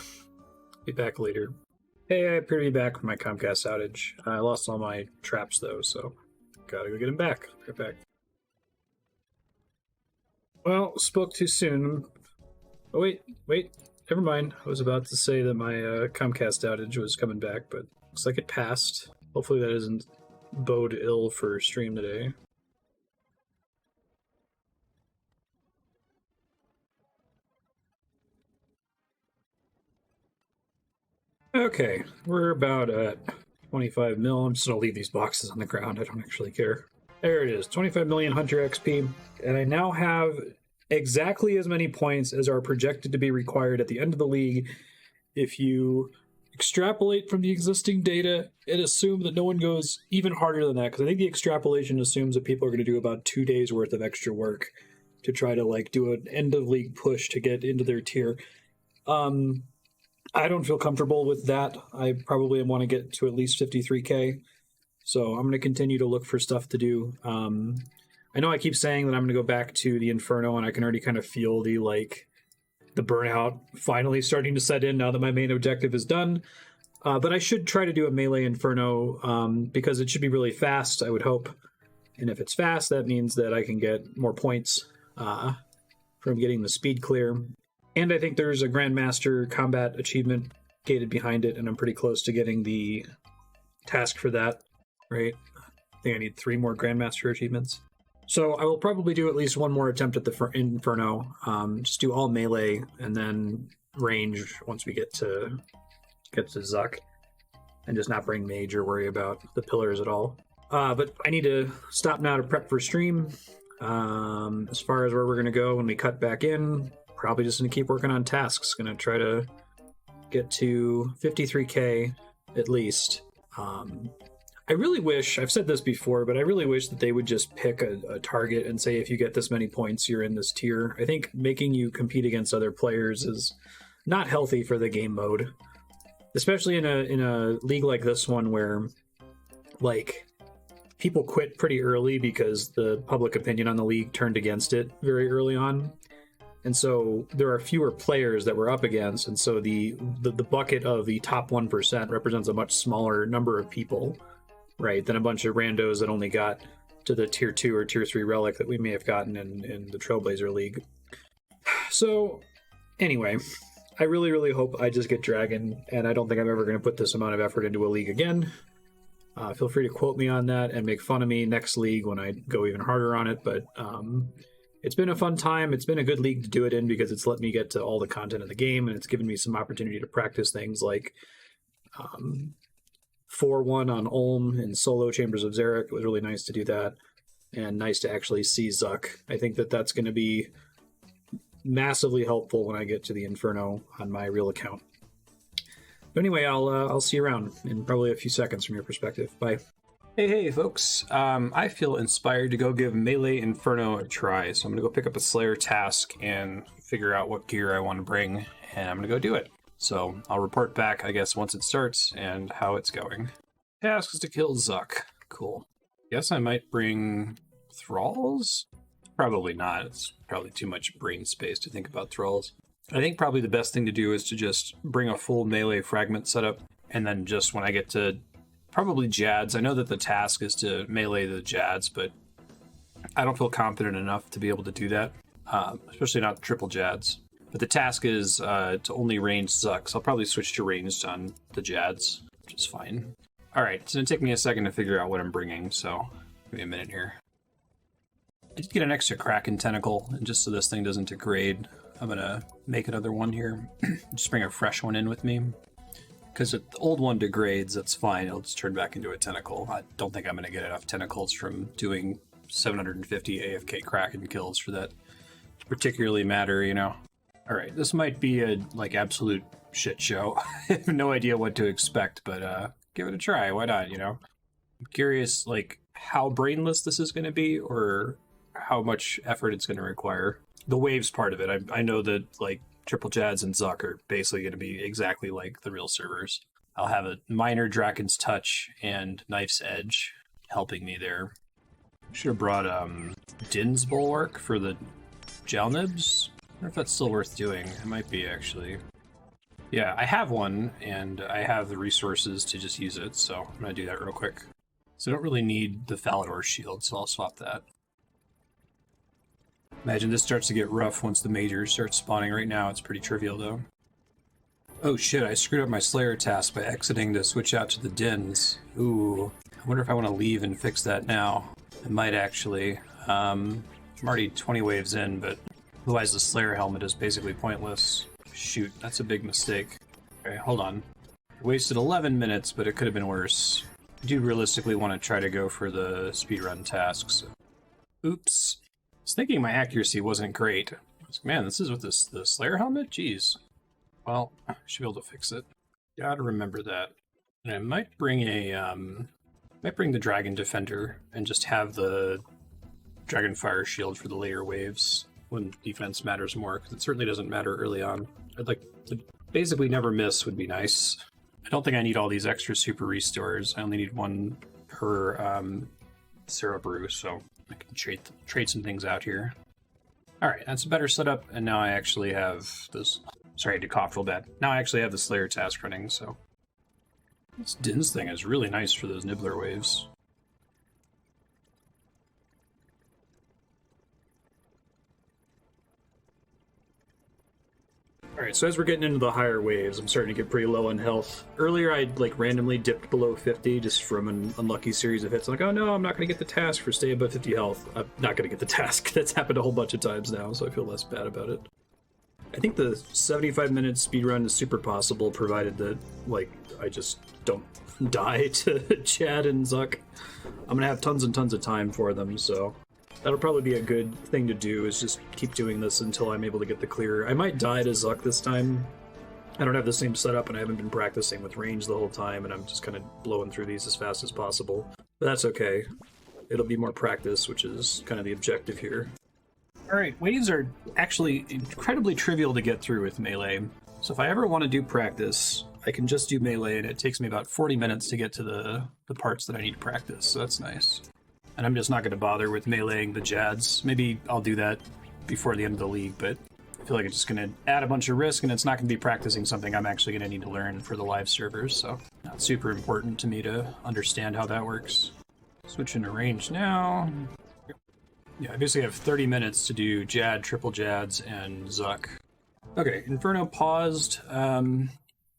Be back later. Hey, I appear to be back from my Comcast outage. I lost all my traps, though, so gotta go get them back. Right back. Well, spoke too soon. Oh, wait. Never mind. I was about to say that my Comcast outage was coming back, but looks like it passed. Hopefully that doesn't bode ill for stream today. Okay, we're about at 25 mil. I'm just going to leave these boxes on the ground. I don't actually care. There it is, 25 million Hunter XP. And I now have exactly as many points as are projected to be required at the end of the league. If you extrapolate from the existing data and assume that no one goes even harder than that, because I think the extrapolation assumes that people are going to do about 2 days worth of extra work to try to do an end of league push to get into their tier. I don't feel comfortable with that. I probably want to get to at least 53k. So I'm going to continue to look for stuff to do. I know I keep saying that I'm going to go back to the Inferno, and I can already kind of feel the burnout finally starting to set in now that my main objective is done. But I should try to do a melee Inferno because it should be really fast, I would hope. And if it's fast, that means that I can get more points from getting the speed clear. And I think there's a Grandmaster combat achievement gated behind it, and I'm pretty close to getting the task for that, right? I think I need 3 more Grandmaster achievements. So I will probably do at least one more attempt at the Inferno. Just do all melee and then range once we get to Zuck, and just not bring mage or worry about the pillars at all. But I need to stop now to prep for stream. As far as where we're going to go when we cut back in, probably just going to keep working on tasks. Going to try to get to 53k at least. I really wish, I've said this before, but I really wish that they would just pick a target and say, if you get this many points, you're in this tier. I think making you compete against other players is not healthy for the game mode, especially in a league like this one where people quit pretty early because the public opinion on the league turned against it very early on. And so there are fewer players that we're up against, and so the bucket of the top 1% represents a much smaller number of people, right, than a bunch of randos that only got to the tier 2 or tier 3 relic that we may have gotten in the Trailblazer League. So anyway, I really, really hope I just get Dragon, and I don't think I'm ever going to put this amount of effort into a league again. Feel free to quote me on that and make fun of me next league when I go even harder on it, but it's been a fun time. It's been a good league to do it in because it's let me get to all the content of the game, and it's given me some opportunity to practice things like 4-1 on Ulm and solo Chambers of Xeric. It was really nice to do that. and nice to actually see Zuck. I think that that's going to be massively helpful when I get to the Inferno on my real account. But anyway, I'll see you around in probably a few seconds from your perspective. Bye. Hey, folks. I feel inspired to go give Melee Inferno a try, so I'm going to go pick up a Slayer task and figure out what gear I want to bring, and I'm going to go do it. So I'll report back, I guess, once it starts and how it's going. Task is to kill Zuck. Cool. Guess I might bring Thralls? Probably not. It's probably too much brain space to think about Thralls. I think probably the best thing to do is to just bring a full melee fragment setup, and then just when I get to probably Jads, I know that the task is to melee the Jads, but I don't feel confident enough to be able to do that, especially not the triple Jads. But the task is to only range Zuck, so I'll probably switch to ranged on the Jads, which is fine. Alright, it's going to take me a second to figure out what I'm bringing, so give me a minute here. I did get an extra Kraken Tentacle, and just so this thing doesn't degrade, I'm going to make another one here. Just bring a fresh one in with me. Because if the old one degrades, that's fine. It'll just turn back into a tentacle. I don't think I'm going to get enough tentacles from doing 750 AFK Kraken kills for that to particularly matter, you know. Alright, this might be a, absolute shit show. I have no idea what to expect, but give it a try. Why not, you know? I'm curious, how brainless this is going to be, or how much effort it's going to require. The waves part of it, I know that Triple Jads and Zuck are basically going to be exactly like the real servers. I'll have a minor Draken's Touch and Knife's Edge helping me there. Should have brought Din's Bulwark for the Jalnibs. I wonder if that's still worth doing. It might be, actually. Yeah, I have one, and I have the resources to just use it, so I'm going to do that real quick. So I don't really need the Falador shield, so I'll swap that. Imagine this starts to get rough once the majors start spawning. Right now, it's pretty trivial, though. Oh shit, I screwed up my Slayer task by exiting to switch out to the Dins. Ooh, I wonder if I want to leave and fix that now. I might actually. I'm already 20 waves in, but otherwise the Slayer helmet is basically pointless. Shoot, that's a big mistake. Okay, hold on. I wasted 11 minutes, but it could have been worse. I do realistically want to try to go for the speedrun tasks. Oops. I was thinking my accuracy wasn't great. I was like, man, this is with the Slayer helmet? Jeez. Well, I should be able to fix it. Gotta remember that. And I might bring the Dragon Defender and just have the Dragonfire Shield for the later waves when defense matters more, because it certainly doesn't matter early on. I'd like to basically never miss would be nice. I don't think I need all these extra super restores. I only need one per Sarah Brew, so I can trade some things out here. Alright, that's a better setup, and now I actually have this... Sorry, I did cough real bad. Now I actually have the Slayer task running, so... This Din's thing is really nice for those Nibbler waves. Alright, so as we're getting into the higher waves, I'm starting to get pretty low on health. Earlier I'd randomly dipped below 50 just from an unlucky series of hits. I'm like, oh no, I'm not going to get the task for stay above 50 health. I'm not going to get the task. That's happened a whole bunch of times now, so I feel less bad about it. I think the 75-minute speedrun is super possible, provided that, I just don't die to Chad and Zuck. I'm going to have tons and tons of time for them, so... That'll probably be a good thing to do, is just keep doing this until I'm able to get the clear. I might die to Zuck this time. I don't have the same setup, and I haven't been practicing with range the whole time, and I'm just kind of blowing through these as fast as possible. But that's okay. It'll be more practice, which is kind of the objective here. Alright, waves are actually incredibly trivial to get through with melee. So if I ever want to do practice, I can just do melee, and it takes me about 40 minutes to get to the parts that I need to practice, so that's nice. And I'm just not going to bother with meleeing the Jads. Maybe I'll do that before the end of the league, but I feel like it's just going to add a bunch of risk, and it's not going to be practicing something I'm actually going to need to learn for the live servers, so not super important to me to understand how that works. Switch into range now. Yeah, I basically have 30 minutes to do Jad, triple Jads, and Zuck. Okay, Inferno paused. I'm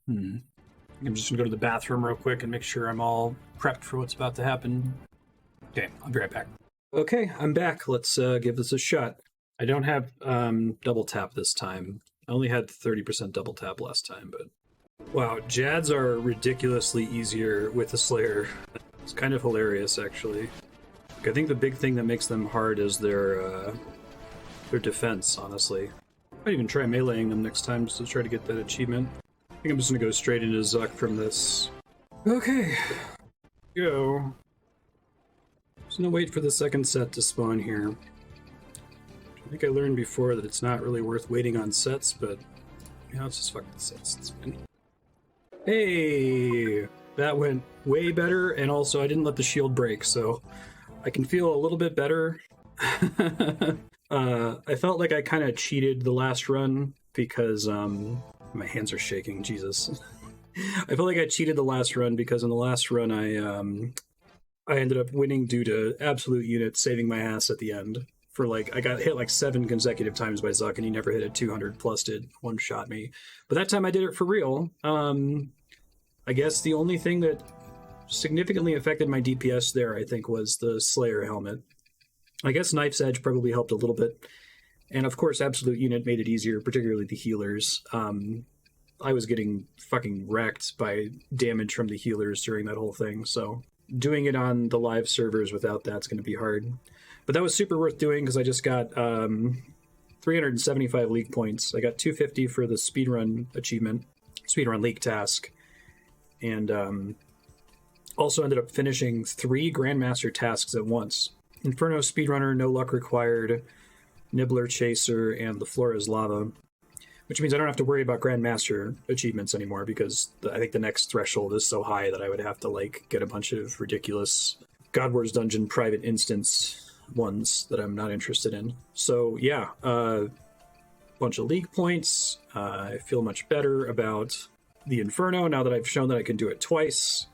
just going to go to the bathroom real quick and make sure I'm all prepped for what's about to happen. Okay, I'll be right back. Okay, I'm back. Let's give this a shot. I don't have double tap this time. I only had 30% double tap last time, but... Wow, Jads are ridiculously easier with the Slayer. It's kind of hilarious, actually. I think the big thing that makes them hard is their defense, honestly. Might even try meleeing them next time just to try to get that achievement. I think I'm just gonna go straight into Zuck from this. Okay. Go. Just gonna wait for the second set to spawn here. I think I learned before that it's not really worth waiting on sets, but yeah, let's just fuck the sets. It's fine. Hey! That went way better, and also I didn't let the shield break, so I can feel a little bit better. I felt like I kind of cheated the last run because my hands are shaking, Jesus. I felt like I cheated the last run because in the last run I ended up winning due to absolute unit saving my ass at the end. For like, I got hit like 7 consecutive times by Zuck, and he never hit a 200 plus did one-shot me. But that time I did it for real. I guess the only thing that significantly affected my DPS there, I think, was the Slayer helmet. I guess Knife's Edge probably helped a little bit. And of course, Absolute Unit made it easier, particularly the healers. I was getting fucking wrecked by damage from the healers during that whole thing, so doing it on the live servers without that's going to be hard. But that was super worth doing because I just got 375 league points. I got 250 for the speedrun achievement, speedrun league task, and also ended up finishing 3 Grandmaster tasks at once. Inferno Speedrunner, No Luck Required, Nibbler Chaser, and the Floor is Lava. Which means I don't have to worry about Grandmaster achievements anymore because I think the next threshold is so high that I would have to like get a bunch of ridiculous God Wars Dungeon private instance ones that I'm not interested in. So yeah, bunch of league points. I feel much better about the Inferno now that I've shown that I can do it twice.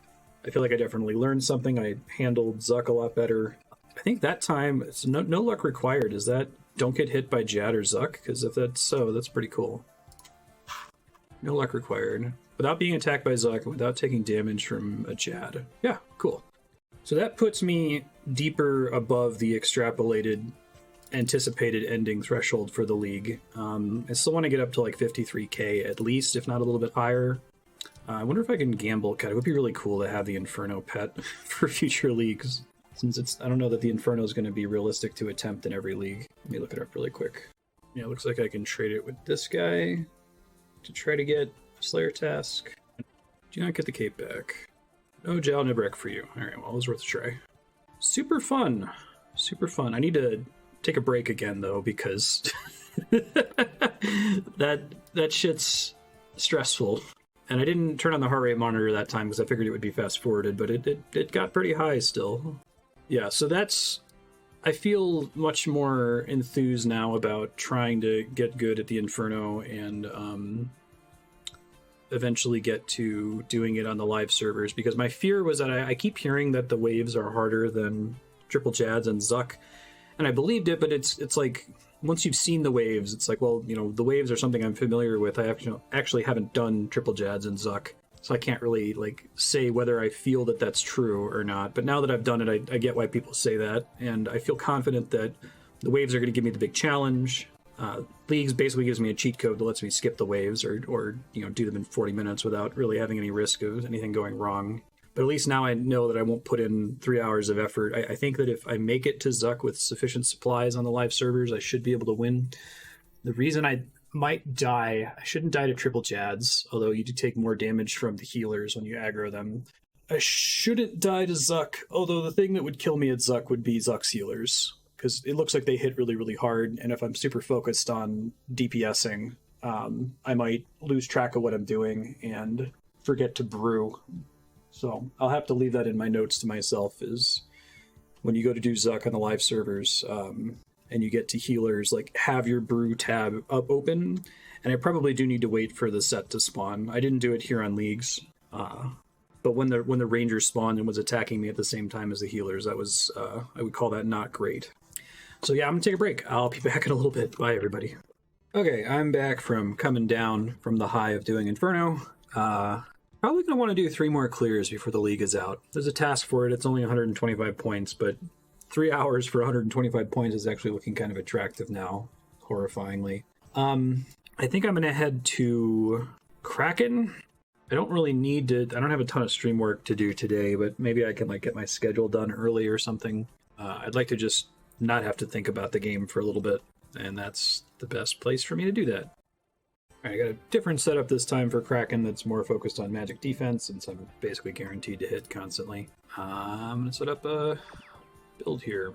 I feel like I definitely learned something. I handled Zuck a lot better. I think that time, it's no luck required. Is that don't get hit by Jad or Zuck? Because if that's so, that's pretty cool. No luck required. Without being attacked by Zuck, without taking damage from a Jad. Yeah, cool. So that puts me deeper above the extrapolated, anticipated ending threshold for the league. I still want to get up to like 53k at least, if not a little bit higher. I wonder if I can gamble. God, it would be really cool to have the Inferno pet for future leagues. Since I don't know that the Inferno is going to be realistic to attempt in every league. Let me look it up really quick. Yeah, it looks like I can trade it with this guy to try to get Slayer task. Do not get the cape back. No Jal Nibrek for you. Alright, well, it was worth a try. Super fun. Super fun. I need to take a break again, though, because that shit's stressful. And I didn't turn on the heart rate monitor that time because I figured it would be fast forwarded, but it got pretty high still. Yeah, so that's... I feel much more enthused now about trying to get good at the Inferno and eventually get to doing it on the live servers, because my fear was that I keep hearing that the waves are harder than Triple Jads and Zuck, and I believed it, but it's like, once you've seen the waves, it's like, well, you know, the waves are something I'm familiar with. I actually haven't done Triple Jads and Zuck, so I can't really like say whether I feel that that's true or not. But now that I've done it, I get why people say that, and I feel confident that the waves are going to give me the big challenge. Leagues basically gives me a cheat code that lets me skip the waves or you know, do them in 40 minutes without really having any risk of anything going wrong. But at least now I know that I won't put in 3 hours of effort. I think that if I make it to Zuck with sufficient supplies on the live servers, I should be able to win. The reason I might die, I shouldn't die to Triple Jads, although you do take more damage from the healers when you aggro them. I shouldn't die to Zuck, although the thing that would kill me at Zuck would be Zuck's healers, because it looks like they hit really, really hard, and if I'm super focused on DPSing, I might lose track of what I'm doing and forget to brew. So I'll have to leave that in my notes to myself, is when you go to do Zuck on the live servers, and you get to healers, like, have your brew tab up open, and I probably do need to wait for the set to spawn. I didn't do it here on leagues, but when the ranger spawned and was attacking me at the same time as the healers, that was, I would call that not great. So yeah, I'm gonna take a break. I'll be back in a little bit. Bye, everybody. Okay, I'm back from coming down from the high of doing Inferno. Probably gonna want to do 3 more clears before the league is out. There's a task for it. It's only 125 points, but 3 hours for 125 points is actually looking kind of attractive now, horrifyingly. I think I'm gonna head to Kraken. I don't really need to. I don't have a ton of stream work to do today, but maybe I can like get my schedule done early or something. I'd like to just not have to think about the game for a little bit, and that's the best place for me to do that. All right, I got a different setup this time for Kraken that's more focused on magic defense, since I'm basically guaranteed to hit constantly. I'm going to set up a build here.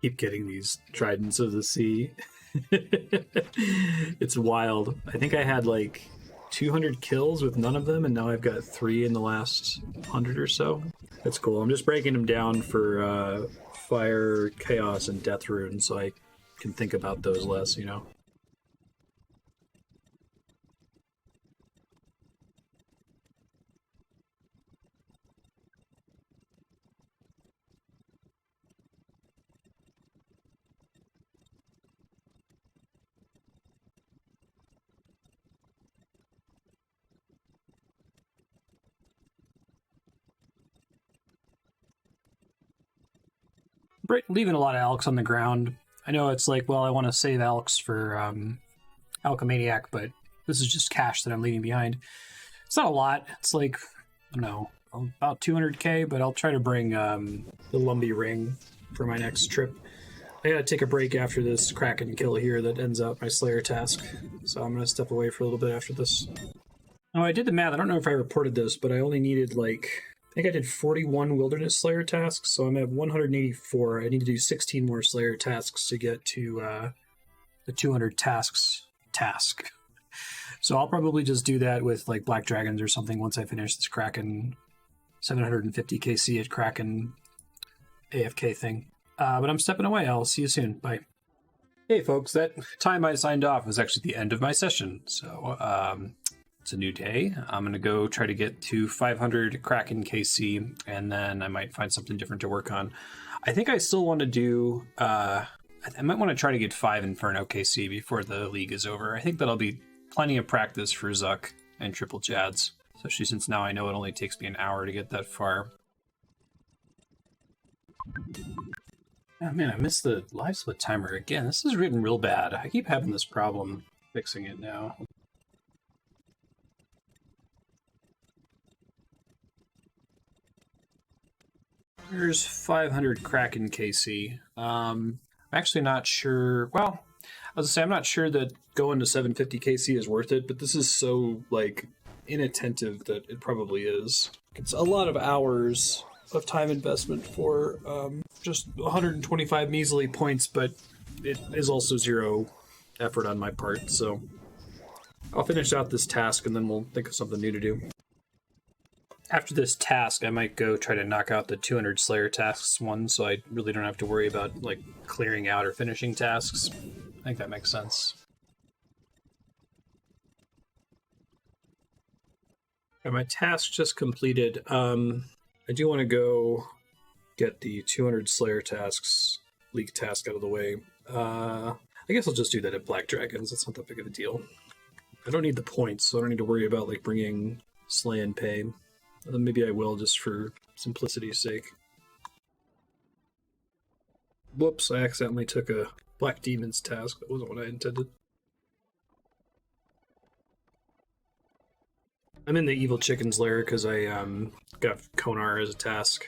Keep getting these Tridents of the Sea. It's wild. I think I had like 200 kills with none of them, and now I've got 3 in the last 100 or so. That's cool. I'm just breaking them down for Fire, Chaos, and Death runes, so I can think about those less, you know? Leaving a lot of Alex on the ground. I know it's like, well, I want to save Alex for Alchemaniac, but this is just cash that I'm leaving behind. It's not a lot. It's like, I don't know, about 200k, but I'll try to bring the Lumbee Ring for my next trip. I gotta take a break after this Kraken kill here that ends out my Slayer task, so I'm gonna step away for a little bit after this. Oh, I did the math. I don't know if I reported this, but I only needed like, I think I did 41 Wilderness Slayer tasks, so I'm at 184. I need to do 16 more Slayer tasks to get to the 200 tasks task. So I'll probably just do that with like Black Dragons or something once I finish this Kraken 750 KC at Kraken AFK thing. But I'm stepping away. I'll see you soon. Bye. Hey folks, that time I signed off was actually the end of my session. So it's a new day. I'm going to go try to get to 500 Kraken KC, and then I might find something different to work on. I think I still want to do, I might want to try to get 5 Inferno KC before the league is over. I think that'll be plenty of practice for Zuck and Triple Chads, especially since now I know it only takes me an hour to get that far. Oh man, I missed the live split timer again. This is written real bad. I keep having this problem fixing it now. There's 500 Kraken KC. I'm actually not sure. Well, I was gonna say I'm not sure that going to 750 KC is worth it, but this is so like inattentive that it probably is. It's a lot of hours of time investment for just 125 measly points, but it is also 0 effort on my part. So I'll finish out this task and then we'll think of something new to do. After this task, I might go try to knock out the 200 Slayer tasks one, so I really don't have to worry about like clearing out or finishing tasks. I think that makes sense. Okay, my task just completed. I do want to go get the 200 Slayer tasks league task out of the way. I guess I'll just do that at Black Dragons. It's not that big of a deal. I don't need the points, so I don't need to worry about like bringing Slay and Pay. Maybe I will, just for simplicity's sake. Whoops, I accidentally took a Black Demon's task. That wasn't what I intended. I'm in the Evil Chicken's lair because I got Konar as a task.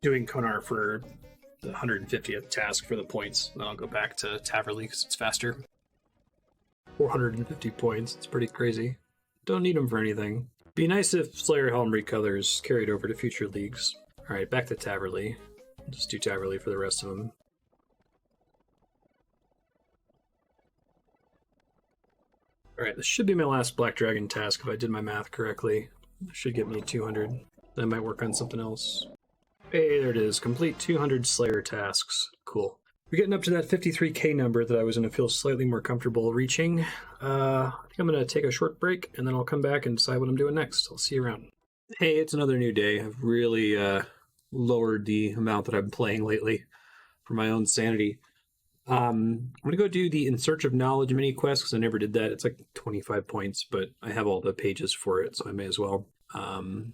Doing Konar for the 150th task for the points. Then I'll go back to Taverley because it's faster. 450 points. It's pretty crazy. Don't need them for anything. Be nice if Slayer Helm Recolors carried over to future leagues. Alright, back to Taverley. Just do Taverley for the rest of them. Alright, this should be my last Black Dragon task if I did my math correctly. This should get me 200. Then I might work on something else. Hey, there it is. Complete 200 Slayer tasks. Cool. We're getting up to that 53k number that I was going to feel slightly more comfortable reaching. I think I'm going to take a short break, and then I'll come back and decide what I'm doing next. I'll see you around. Hey, it's another new day. I've really lowered the amount that I'm playing lately for my own sanity. I'm going to go do the In Search of Knowledge mini quest, because I never did that. It's like 25 points, but I have all the pages for it, so I may as well. And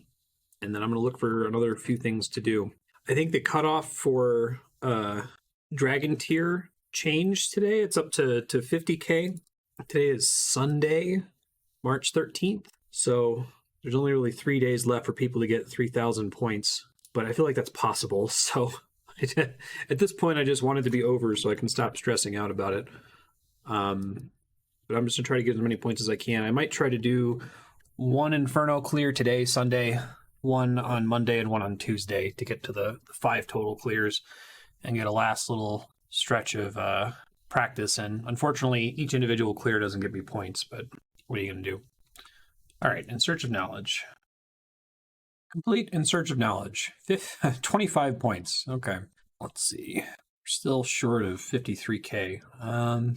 then I'm going to look for another few things to do. I think the cutoff for Dragon tier changed today. It's up to 50k. Today is Sunday, March 13th. So There's only really 3 days left for people to get 3,000 points, but I feel like that's possible. So at this point, I just want it to be over so I can stop stressing out about it. But I'm just going to try to get as many points as I can. I might try to do one Inferno clear today, Sunday, one on Monday, and one on Tuesday to get to the 5 total clears and get a last little stretch of practice. And unfortunately, each individual clear doesn't give me points, but what are you going to do? All right, In Search of Knowledge. Complete In Search of Knowledge. 25 points. Okay, let's see. We're still short of 53K. A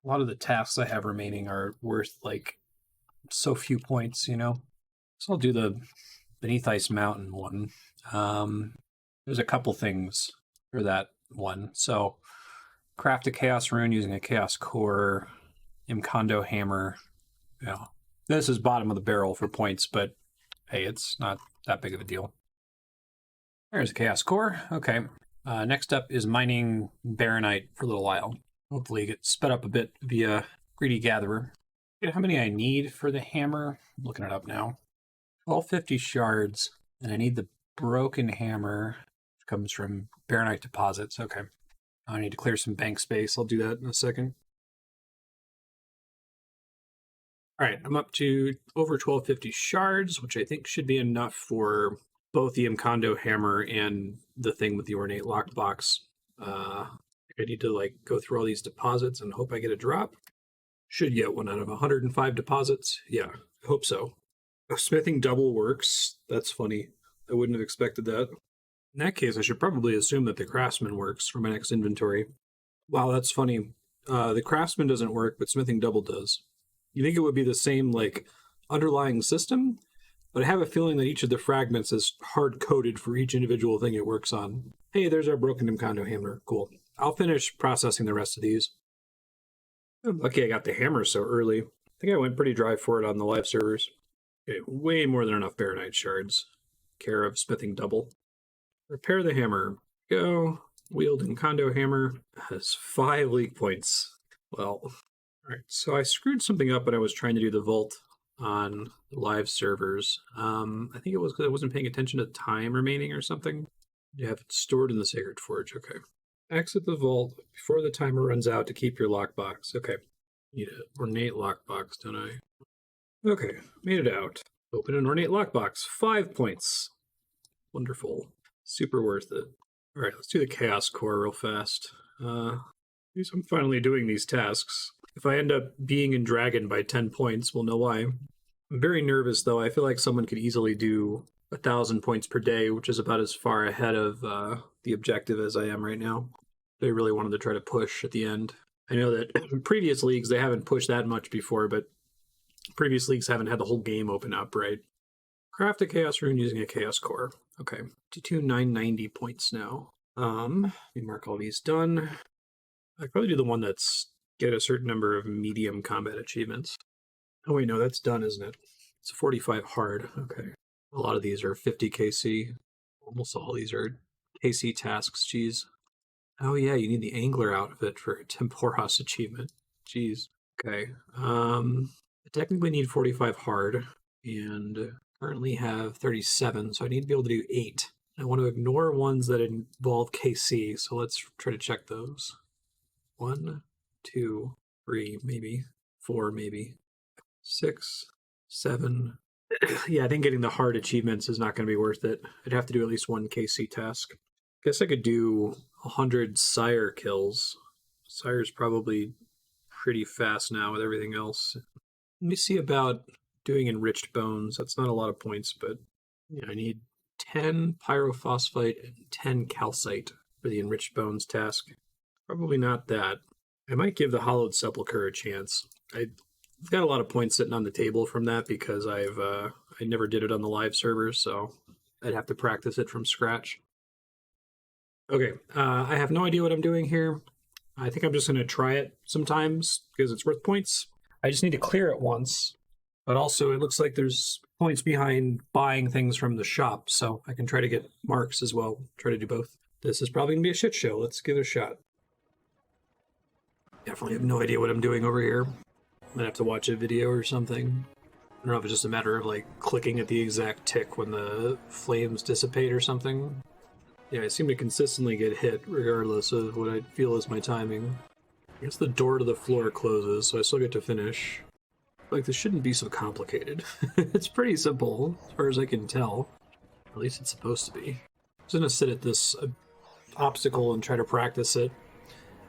lot of the tasks I have remaining are worth, like, so few points, you know? So I'll do the Beneath Ice Mountain one. There's a couple things for that one. So, craft a Chaos Rune using a Chaos Core, Hallowed Hammer. You know, this is bottom of the barrel for points, but hey, it's not that big of a deal. There's a Chaos Core. Okay. Next up is mining Baronite for a little while. Hopefully get sped up a bit via Greedy Gatherer. How many I need for the hammer? I'm looking it up now. 1250 shards, and I need the broken hammer, which comes from Baronite deposits. Okay. I need to clear some bank space. I'll do that in a second. All right, I'm up to over 1250 shards, which I think should be enough for both the Hallowed Hammer and the thing with the ornate lockbox. I need to like go through all these deposits and hope I get a drop. Should get one out of 105 deposits. Yeah, I hope so. Smithing double works. That's funny. I wouldn't have expected that. In that case, I should probably assume that the Craftsman works for my next inventory. Wow, that's funny. The Craftsman doesn't work, but Smithing double does. You think it would be the same, like, underlying system, but I have a feeling that each of the fragments is hard-coded for each individual thing it works on. Hey, there's our broken Hallowed Hammer. Cool. I'll finish processing the rest of these. I'm lucky I got the hammer so early. I think I went pretty dry for it on the live servers. Okay, way more than enough Baronite shards. Care of Smithing double. Repair the hammer. Go. Wield Hallowed Hammer has 5 leak points. Well... All right, so I screwed something up when I was trying to do the vault on live servers. I think it was because I wasn't paying attention to time remaining or something. You have it stored in the Sacred Forge. Okay. Exit the vault before the timer runs out to keep your lockbox. Okay. Need an ornate lockbox, don't I? Okay, made it out. Open an ornate lockbox. 5 points. Wonderful. Super worth it. All right, let's do the Chaos Core real fast. At least I'm finally doing these tasks. If I end up being in Dragon by 10 points, we'll know why. I'm very nervous, though. I feel like someone could easily do 1,000 points per day, which is about as far ahead of the objective as I am right now. They really wanted to try to push at the end. I know that in previous leagues, they haven't pushed that much before, but previous leagues haven't had the whole game open up, right? Craft a Chaos Rune using a Chaos Core. Okay, 990 points now. Let me mark all these done. I'd probably do the one that's get a certain number of medium combat achievements. Oh wait, no, that's done, isn't it? It's 45 hard. Okay. A lot of these are 50 KC. Almost all these are KC tasks. Jeez. Oh yeah, you need the Angler outfit for a Temporos achievement. Jeez. Okay. I technically need 45 hard, and currently have 37, so I need to be able to do 8. I want to ignore ones that involve KC, so let's try to check those. 1, 2, 3, maybe 4, maybe 6, 7. Yeah, I think getting the hard achievements is not going to be worth it. I'd have to do at least 1 KC task. Guess I could do 100 Sire kills. Sire's probably pretty fast now with everything else. Let me see about doing Enriched Bones. That's not a lot of points, but yeah, I need 10 Pyrophosphite and 10 Calcite for the Enriched Bones task. Probably not that. I might give the Hallowed Sepulchre a chance. I've got a lot of points sitting on the table from that because I never did it on the live servers, so I'd have to practice it from scratch. Okay, I have no idea what I'm doing here. I think I'm just going to try it sometimes because it's worth points. I just need to clear it once, but also it looks like there's points behind buying things from the shop, so I can try to get marks as well. Try to do both. This is probably going to be a shit show. Let's give it a shot. Definitely have no idea what I'm doing over here. Might have to watch a video or something. I don't know if it's just a matter of like clicking at the exact tick when the flames dissipate or something. Yeah, I seem to consistently get hit regardless of what I feel is my timing. I guess the door to the floor closes, so I still get to finish. Like, this shouldn't be so complicated. It's pretty simple, as far as I can tell. At least it's supposed to be. I'm just gonna sit at this obstacle and try to practice it.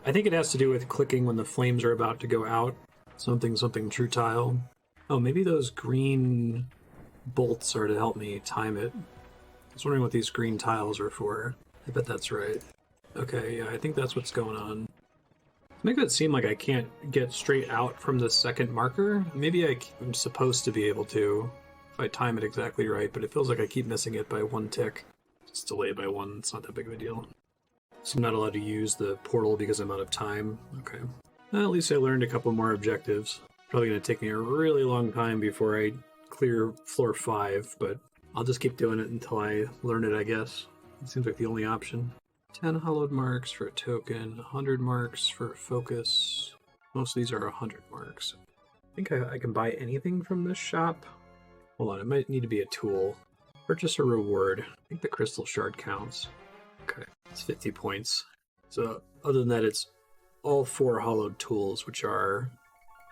I think it has to do with clicking when the flames are about to go out. Something true tile. Oh, maybe those green bolts are to help me time it. I was wondering what these green tiles are for. I bet that's right. Okay, yeah, I think that's what's going on. To make it seem like I can't get straight out from the second marker, maybe I'm supposed to be able to if I time it exactly right, but it feels like I keep missing it by one tick. It's delayed by one, it's not that big of a deal. So I'm not allowed to use the portal because I'm out of time. Okay. Well, at least I learned a couple more objectives. Probably going to take me a really long time before I clear floor 5, but I'll just keep doing it until I learn it, I guess. It seems like the only option. 10 hollowed marks for a token, 100 marks for a focus. Most of these are 100 marks. I think I can buy anything from this shop. Hold on, it might need to be a tool. Purchase a reward. I think the crystal shard counts. Okay, it's 50 points. So other than that, it's all 4 hollowed tools, which are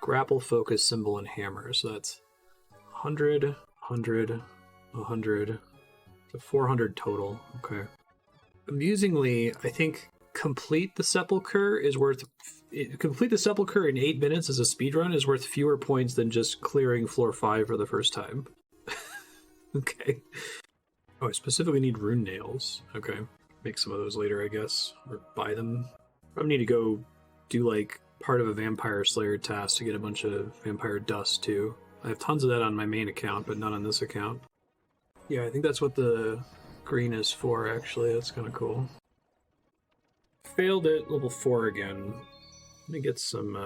grapple, focus, symbol, and hammer. So that's 100, 100, 100, so 400 total. Okay. Amusingly, I think complete the sepulcher in 8 minutes as a speedrun is worth fewer points than just clearing floor 5 for the first time. Okay. Oh, I specifically need rune nails. Okay. Make some of those later, I guess. Or buy them. Probably need to go do like part of a vampire slayer task to get a bunch of vampire dust too. I have tons of that on my main account, but not on this account. Yeah, I think that's what the green is for, actually. That's kind of cool. Failed at level 4 again. Let me get some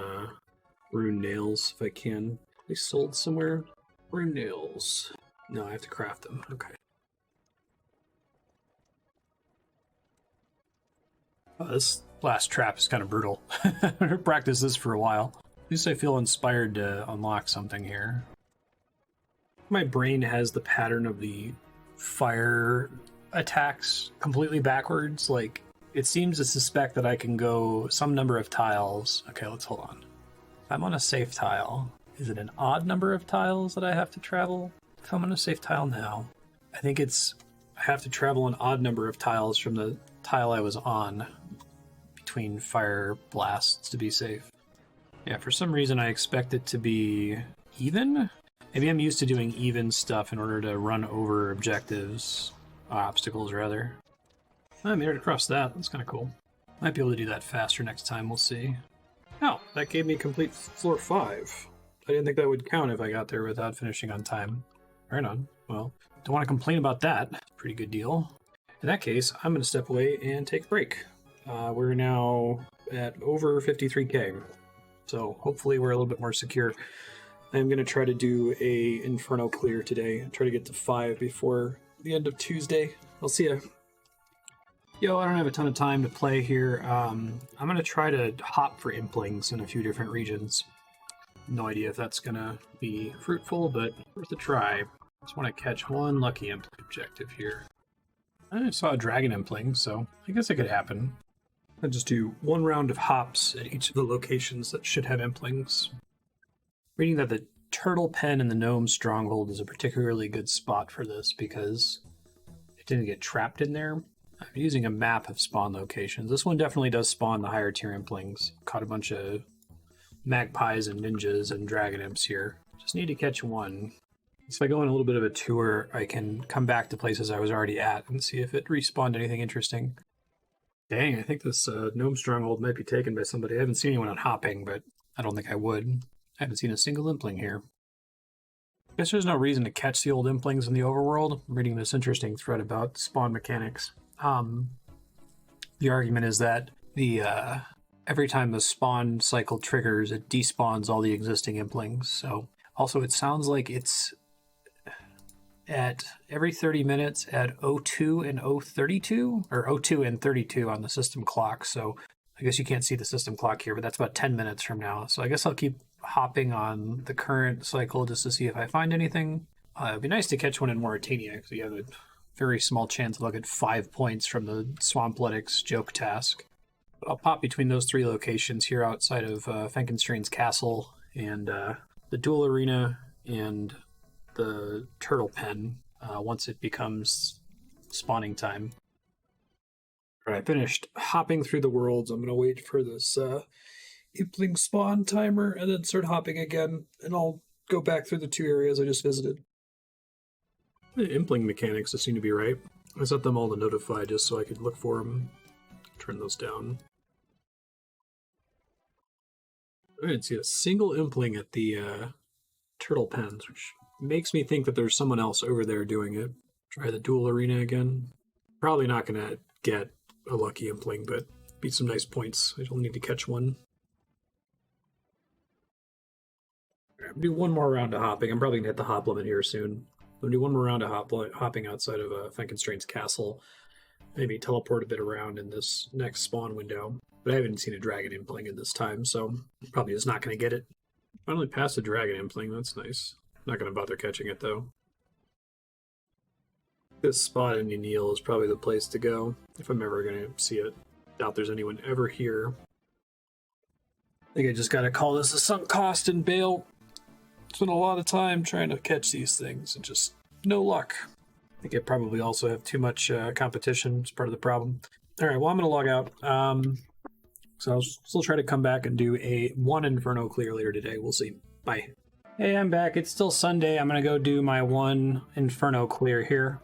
rune nails if I can. They sold somewhere? Rune nails. No, I have to craft them. Okay. Oh, this last trap is kind of brutal. I've practiced this for a while. At least I feel inspired to unlock something here. My brain has the pattern of the fire attacks completely backwards. Like, it seems to suspect that I can go some number of tiles. Okay, let's hold on. If I'm on a safe tile, is it an odd number of tiles that I have to travel? If I'm on a safe tile now, I think I have to travel an odd number of tiles from the tile I was on between fire blasts to be safe. Yeah, for some reason I expect it to be even. Maybe I'm used to doing even stuff in order to run over obstacles rather. I made it across that. That's kind of cool. Might be able to do that faster next time. We'll see. Oh, that gave me complete floor 5. I didn't think that would count if I got there without finishing on time. Right on. Well, don't want to complain about that. Pretty good deal. In that case, I'm going to step away and take a break. We're now at over 53k. So hopefully we're a little bit more secure. I'm going to try to do a Inferno clear today. Try to get to 5 before the end of Tuesday. I'll see ya. Yo, I don't have a ton of time to play here. I'm going to try to hop for implings in a few different regions. No idea if that's going to be fruitful, but worth a try. Just want to catch one lucky objective here. I saw a dragon impling, so I guess it could happen. I'll just do one round of hops at each of the locations that should have implings. Reading that the turtle pen in the gnome stronghold is a particularly good spot for this because it didn't get trapped in there. I'm using a map of spawn locations. This one definitely does spawn the higher tier implings. Caught a bunch of magpies and ninjas and dragon imps here. Just need to catch one. So if I go on a little bit of a tour, I can come back to places I was already at and see if it respawned anything interesting. Dang, I think this gnome stronghold might be taken by somebody. I haven't seen anyone on hopping, but I don't think I would. I haven't seen a single impling here. Guess there's no reason to catch the old implings in the overworld. I'm reading this interesting thread about spawn mechanics. The argument is that every time the spawn cycle triggers, it despawns all the existing implings. So also it sounds like it's at every 30 minutes at 02 and 032, or 02 and 32 on the system clock. So I guess you can't see the system clock here, but that's about 10 minutes from now. So I guess I'll keep hopping on the current cycle just to see if I find anything. It'd be nice to catch one in Mauritania, because you have a very small chance to get 5 points from the Swampletics joke task. But I'll pop between those 3 locations here outside of Fenkenstrain's castle and the duel arena and the turtle pen once it becomes spawning time. All right, I finished hopping through the worlds. I'm going to wait for this Impling spawn timer and then start hopping again, and I'll go back through the 2 areas I just visited. The Impling mechanics seem to be right. I set them all to notify just so I could look for them. Turn those down. I didn't see a single Impling at the turtle pens, which makes me think that there's someone else over there doing it. Try the duel arena again. Probably not going to get a lucky Impling, but beat some nice points. I don't need to catch one. I'm going to do one more round of hopping. I'm probably going to hit the hop limit here soon. I'm going to do one more round of hopping outside of Fenkenstrain's castle. Maybe teleport a bit around in this next spawn window. But I haven't seen a dragon Impling in this time, so I'm probably just not going to get it. Finally passed a dragon Impling. That's nice. Not going to bother catching it, though. This spot in Unil is probably the place to go if I'm ever going to see it. Doubt there's anyone ever here. I think I just got to call this a sunk cost and bail. Spent a lot of time trying to catch these things and just no luck. I think I probably also have too much competition. It's part of the problem. All right, well, I'm going to log out. So I'll still try to come back and do one Inferno clear later today. We'll see. Bye. Hey, I'm back. It's still Sunday. I'm going to go do my 1 Inferno clear here.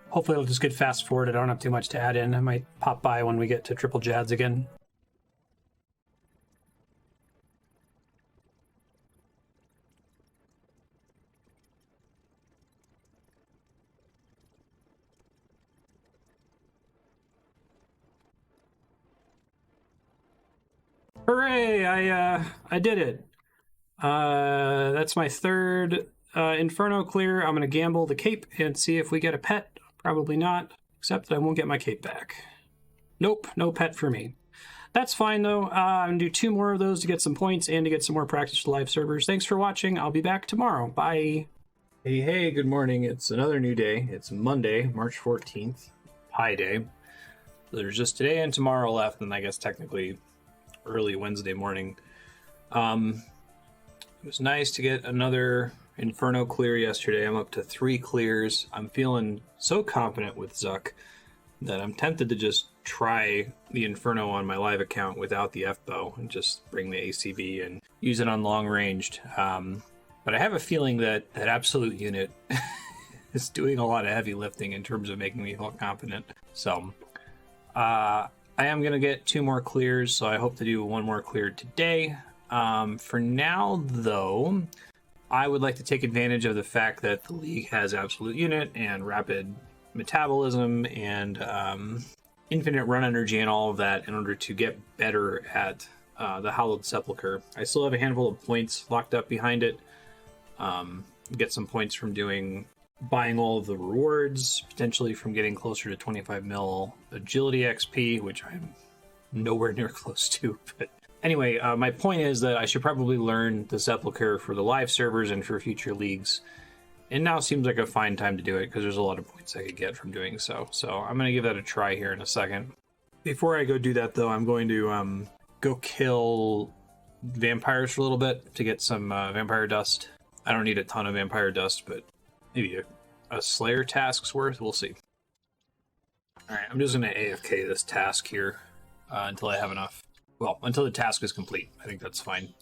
Hopefully it'll just get fast forwarded. I don't have too much to add in. I might pop by when we get to Triple Jads again. Hooray! I did it. That's my 3rd Inferno clear. I'm going to gamble the cape and see if we get a pet. Probably not, except that I won't get my cape back. Nope, no pet for me. That's fine, though. I'm going to do 2 more of those to get some points and to get some more practice to live servers. Thanks for watching. I'll be back tomorrow. Bye. Hey, good morning. It's another new day. It's Monday, March 14th, Pi Day. There's just today and tomorrow left, and I guess technically early Wednesday morning. It was nice to get another Inferno clear yesterday. I'm up to 3 clears. I'm feeling so confident with Zuck that I'm tempted to just try the Inferno on my live account without the F-bow and just bring the ACV and use it on long ranged. But I have a feeling that absolute unit is doing a lot of heavy lifting in terms of making me feel confident. So I am going to get 2 more clears, so I hope to do 1 more clear today. For now, though, I would like to take advantage of the fact that the League has absolute unit and rapid metabolism and infinite run energy and all of that in order to get better at the Hallowed Sepulchre. I still have a handful of points locked up behind it. Get some points from buying all of the rewards, potentially from getting closer to 25 mil agility XP, which I'm nowhere near close to. But anyway, my point is that I should probably learn the Sepulchre for the live servers and for future leagues. And now seems like a fine time to do it because there's a lot of points I could get from doing so. So I'm going to give that a try here in a second. Before I go do that, though, I'm going to go kill vampires for a little bit to get some vampire dust. I don't need a ton of vampire dust, but maybe a Slayer task's worth. We'll see. Alright, I'm just going to AFK this task here until I have enough. Well, until the task is complete. I think that's fine.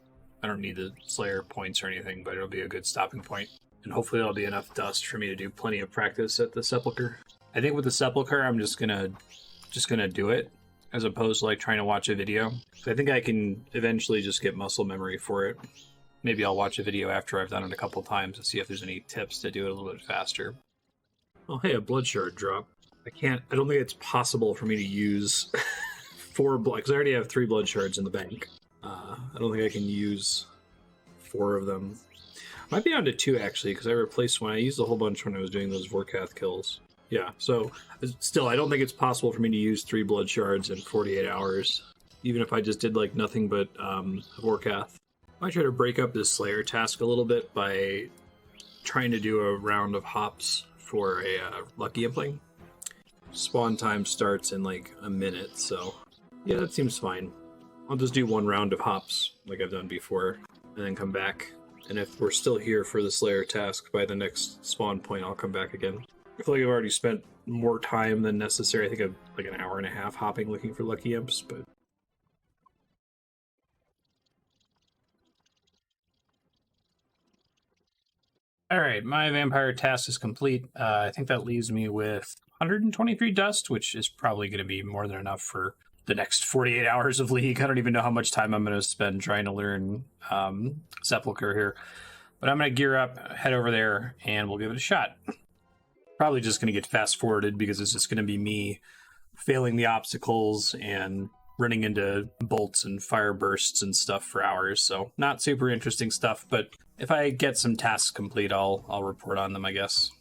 I don't need the Slayer points or anything, but it'll be a good stopping point. And hopefully there'll be enough dust for me to do plenty of practice at the Sepulchre. I think with the Sepulchre, I'm just gonna do it, as opposed to like trying to watch a video. So I think I can eventually just get muscle memory for it. Maybe I'll watch a video after I've done it a couple times and see if there's any tips to do it a little bit faster. Oh, hey, a blood shard drop. I don't think it's possible for me to use 4 blood, because I already have 3 blood shards in the bank. I don't think I can use 4 of them. Might be down to 2, actually, because I replaced one. I used a whole bunch when I was doing those Vorkath kills. Yeah, so still, I don't think it's possible for me to use 3 blood shards in 48 hours, even if I just did like nothing but Vorkath. I try to break up this Slayer task a little bit by trying to do a round of hops for a Lucky Impling. Spawn time starts in like a minute, so yeah, that seems fine. I'll just do one round of hops like I've done before, and then come back. And if we're still here for the Slayer task by the next spawn point, I'll come back again. I feel like I've already spent more time than necessary. I think I've like an hour and a half hopping looking for Lucky Imps, but... Alright, my vampire task is complete. I think that leaves me with 123 dust, which is probably going to be more than enough for the next 48 hours of League. I don't even know how much time I'm going to spend trying to learn Sepulchre here. But I'm going to gear up, head over there, and we'll give it a shot. Probably just going to get fast-forwarded because it's just going to be me failing the obstacles and running into bolts and fire bursts and stuff for hours. So not super interesting stuff, but if I get some tasks complete, I'll report on them, I guess.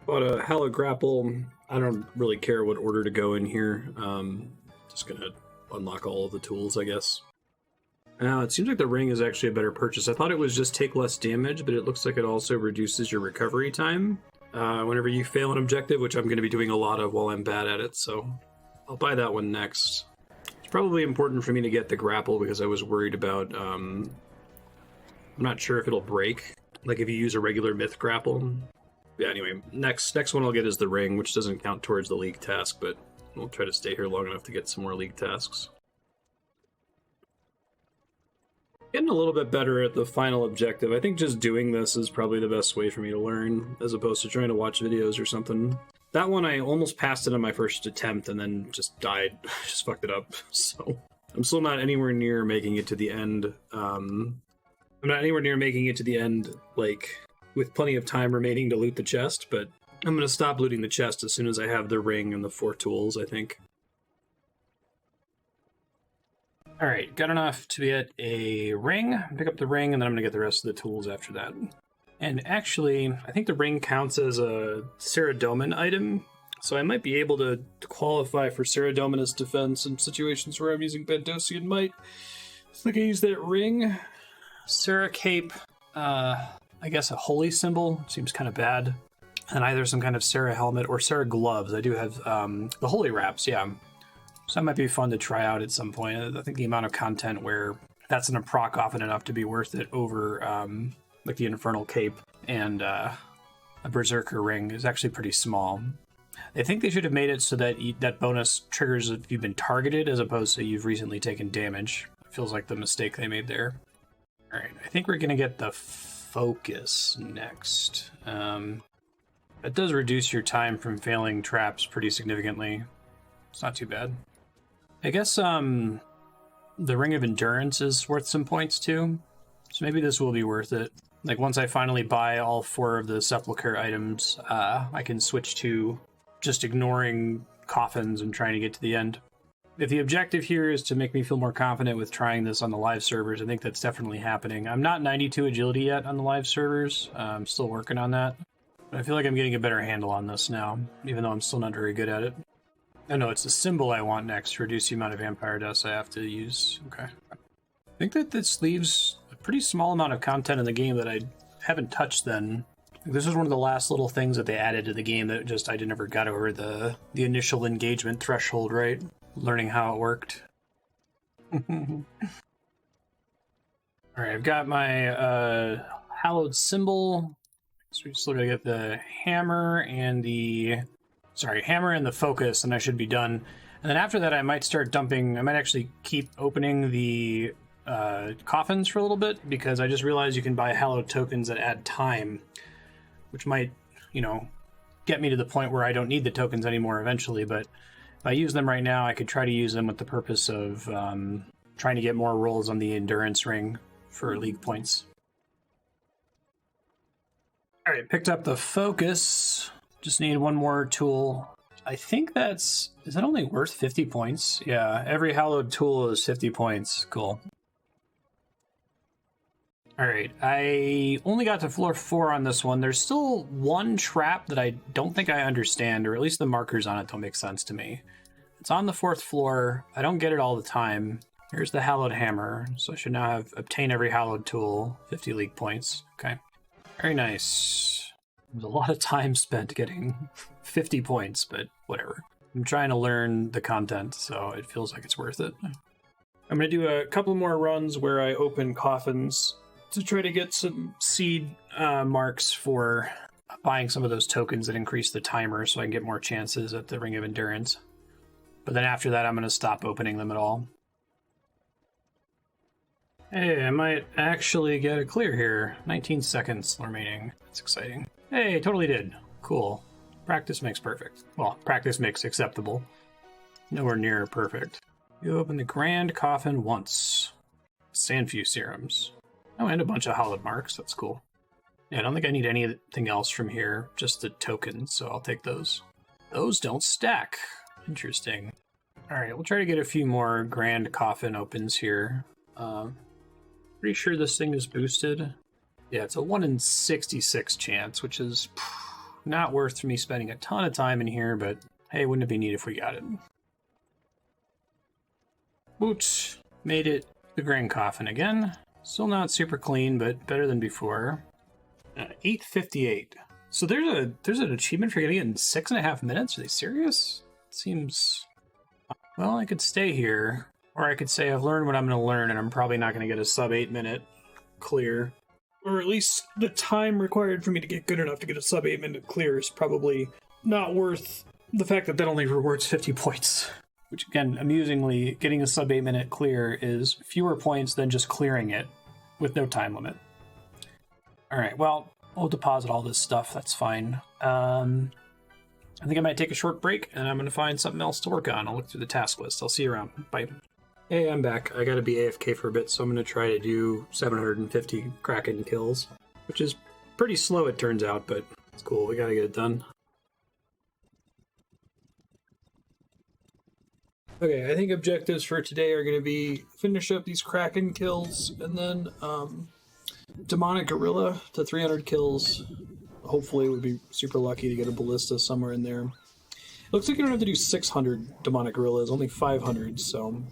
But a Hallowed Grapple, I don't really care what order to go in here. Just gonna unlock all of the tools, I guess. Now, it seems like the ring is actually a better purchase. I thought it was just take less damage, but it looks like it also reduces your recovery time whenever you fail an objective, which I'm going to be doing a lot of while I'm bad at it, so I'll buy that one next. It's probably important for me to get the grapple because I was worried about... I'm not sure if it'll break, like if you use a regular myth grapple. Yeah, anyway, next one I'll get is the ring, which doesn't count towards the League task, but we'll try to stay here long enough to get some more League tasks. Getting a little bit better at the final objective. I think just doing this is probably the best way for me to learn, as opposed to trying to watch videos or something. That one, I almost passed it on my first attempt and then just died. Just fucked it up. So I'm still not anywhere near making it to the end. I'm not anywhere near making it to the end, like, with plenty of time remaining to loot the chest, but I'm going to stop looting the chest as soon as I have the ring and the 4 tools, I think. Alright, got enough to get a ring, pick up the ring, and then I'm going to get the rest of the tools after that. And actually, I think the ring counts as a Ceradomin item, so I might be able to qualify for Ceradominus defense in situations where I'm using Bendosian Might. So I can use that ring. Ceracape, I guess a holy symbol, seems kind of bad. And either some kind of Cera helmet or Cera gloves. I do have the holy wraps, yeah. So that might be fun to try out at some point. I think the amount of content where that's going to proc often enough to be worth it over like the Infernal Cape and a Berserker ring is actually pretty small. I think they should have made it so that that bonus triggers if you've been targeted as opposed to you've recently taken damage. It feels like the mistake they made there. Alright, I think we're going to get the focus next. That does reduce your time from failing traps pretty significantly. It's not too bad. I guess the Ring of Endurance is worth some points too, so maybe this will be worth it. Like once I finally buy all 4 of the Sepulchre items, I can switch to just ignoring coffins and trying to get to the end. If the objective here is to make me feel more confident with trying this on the live servers, I think that's definitely happening. I'm not 92 agility yet on the live servers. I'm still working on that. But I feel like I'm getting a better handle on this now, even though I'm still not very good at it. Oh no, it's the symbol I want next to reduce the amount of vampire dust I have to use. Okay. I think that this leaves a pretty small amount of content in the game that I haven't touched then. This is one of the last little things that they added to the game that just I never got over the initial engagement threshold, right? Learning how it worked. Alright, I've got my hallowed symbol. So we just gotta get the hammer and the... hammer and the focus, and I should be done. And then after that, I might start dumping... I might actually keep opening the coffins for a little bit, because I just realized you can buy hallowed tokens that add time, which might, you know, get me to the point where I don't need the tokens anymore eventually, but if I use them right now, I could try to use them with the purpose of trying to get more rolls on the endurance ring for league points. Alright, picked up the focus. Just need one more tool. I think that's... Is that only worth 50 points? Yeah, every hallowed tool is 50 points. Cool. All right, I only got to floor 4 on this one. There's still one trap that I don't think I understand, or at least the markers on it don't make sense to me. It's on the 4th floor. I don't get it all the time. Here's the Hallowed Hammer, so I should now have obtained every Hallowed tool, 50 league points. Okay, very nice. There's a lot of time spent getting 50 points, but whatever. I'm trying to learn the content, so it feels like it's worth it. I'm going to do a couple more runs where I open coffins to try to get some seed marks for buying some of those tokens that increase the timer so I can get more chances at the Ring of Endurance. But then after that, I'm going to stop opening them at all. Hey, I might actually get a clear here. 19 seconds remaining. That's exciting. Hey, totally did. Cool. Practice makes perfect. Well, practice makes acceptable. Nowhere near perfect. You open the Grand Coffin once. Sandfew serums. Oh, and a bunch of hallowed marks. That's cool. Yeah, I don't think I need anything else from here. Just the tokens, so I'll take those. Those don't stack. Interesting. All right, we'll try to get a few more Grand Coffin opens here. Pretty sure this thing is boosted. Yeah, it's a 1 in 66 chance, which is not worth me spending a ton of time in here, but hey, wouldn't it be neat if we got it? Boot. Made it the Grand Coffin again. Still not super clean, but better than before. 8:58. So there's an achievement for getting it in 6.5 minutes? Are they serious? It seems... Well, I could stay here, or I could say I've learned what I'm going to learn, and I'm probably not going to get a sub 8 minute clear. Or at least the time required for me to get good enough to get a sub 8 minute clear is probably not worth the fact that only rewards 50 points. Which, again, amusingly, getting a sub 8 minute clear is fewer points than just clearing it with no time limit. Alright, well, we'll deposit all this stuff. That's fine. I think I might take a short break, and I'm going to find something else to work on. I'll look through the task list. I'll see you around. Bye. Hey, I'm back. I gotta be AFK for a bit, so I'm going to try to do 750 Kraken kills, which is pretty slow, it turns out, but it's cool. We gotta get it done. Okay, I think objectives for today are going to be finish up these Kraken kills, and then Demonic Gorilla to 300 kills. Hopefully we'd be super lucky to get a Ballista somewhere in there. It looks like you don't have to do 600 Demonic Gorillas, only 500, so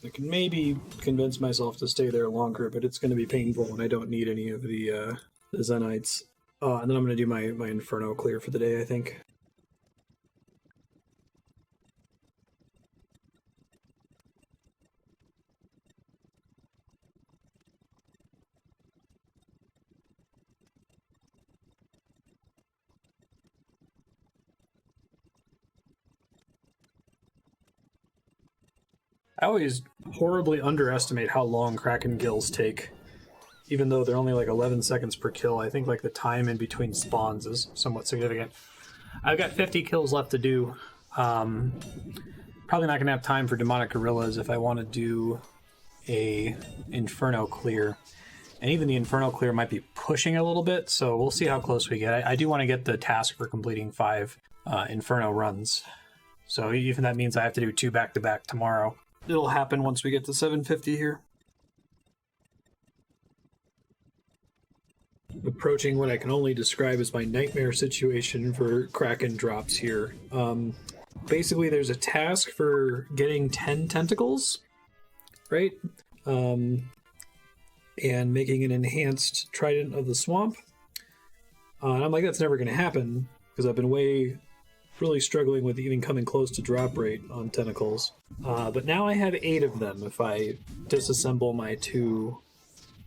I can maybe convince myself to stay there longer, but it's going to be painful, and I don't need any of the Zenites. And then I'm going to do my Inferno clear for the day, I think. I always horribly underestimate how long Kraken kills take. Even though they're only like 11 seconds per kill, I think like the time in between spawns is somewhat significant. I've got 50 kills left to do. Probably not going to have time for Demonic Gorillas if I want to do a Inferno clear. And even the Inferno clear might be pushing a little bit, so we'll see how close we get. I do want to get the task for completing 5 Inferno runs. So even that means I have to do 2 back-to-back tomorrow. It'll happen once we get to 750 here. Approaching what I can only describe as my nightmare situation for Kraken drops here. Basically, there's a task for getting 10 tentacles, right? And making an enhanced Trident of the Swamp. And I'm like, that's never going to happen, because I've been really struggling with even coming close to drop rate on tentacles. But now I have 8 of them if I disassemble my 2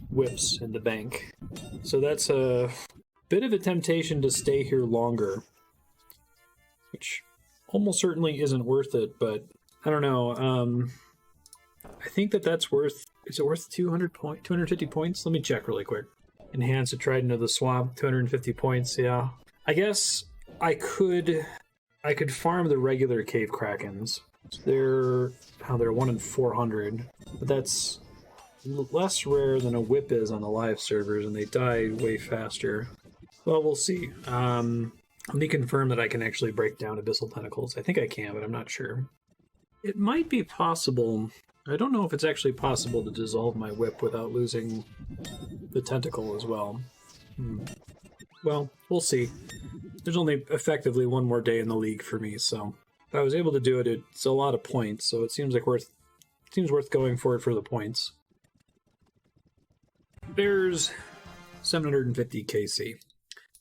whips in the bank. So that's a bit of a temptation to stay here longer, which almost certainly isn't worth it, but I don't know. I think that's worth... Is it worth 250 points? Let me check really quick. Enhance a Trident of the Swamp, 250 points, yeah. I guess I could farm the regular Cave Krakens. They're 1 in 400, but that's less rare than a whip is on the live servers, and they die way faster. Well, we'll see. Let me confirm that I can actually break down Abyssal Tentacles. I think I can, but I'm not sure. It might be possible I don't know if it's actually possible to dissolve my whip without losing the tentacle as well. Well, we'll see. There's only effectively one more day in the league for me, so if I was able to do it, it's a lot of points, so it seems worth going for it for the points. There's 750 KC.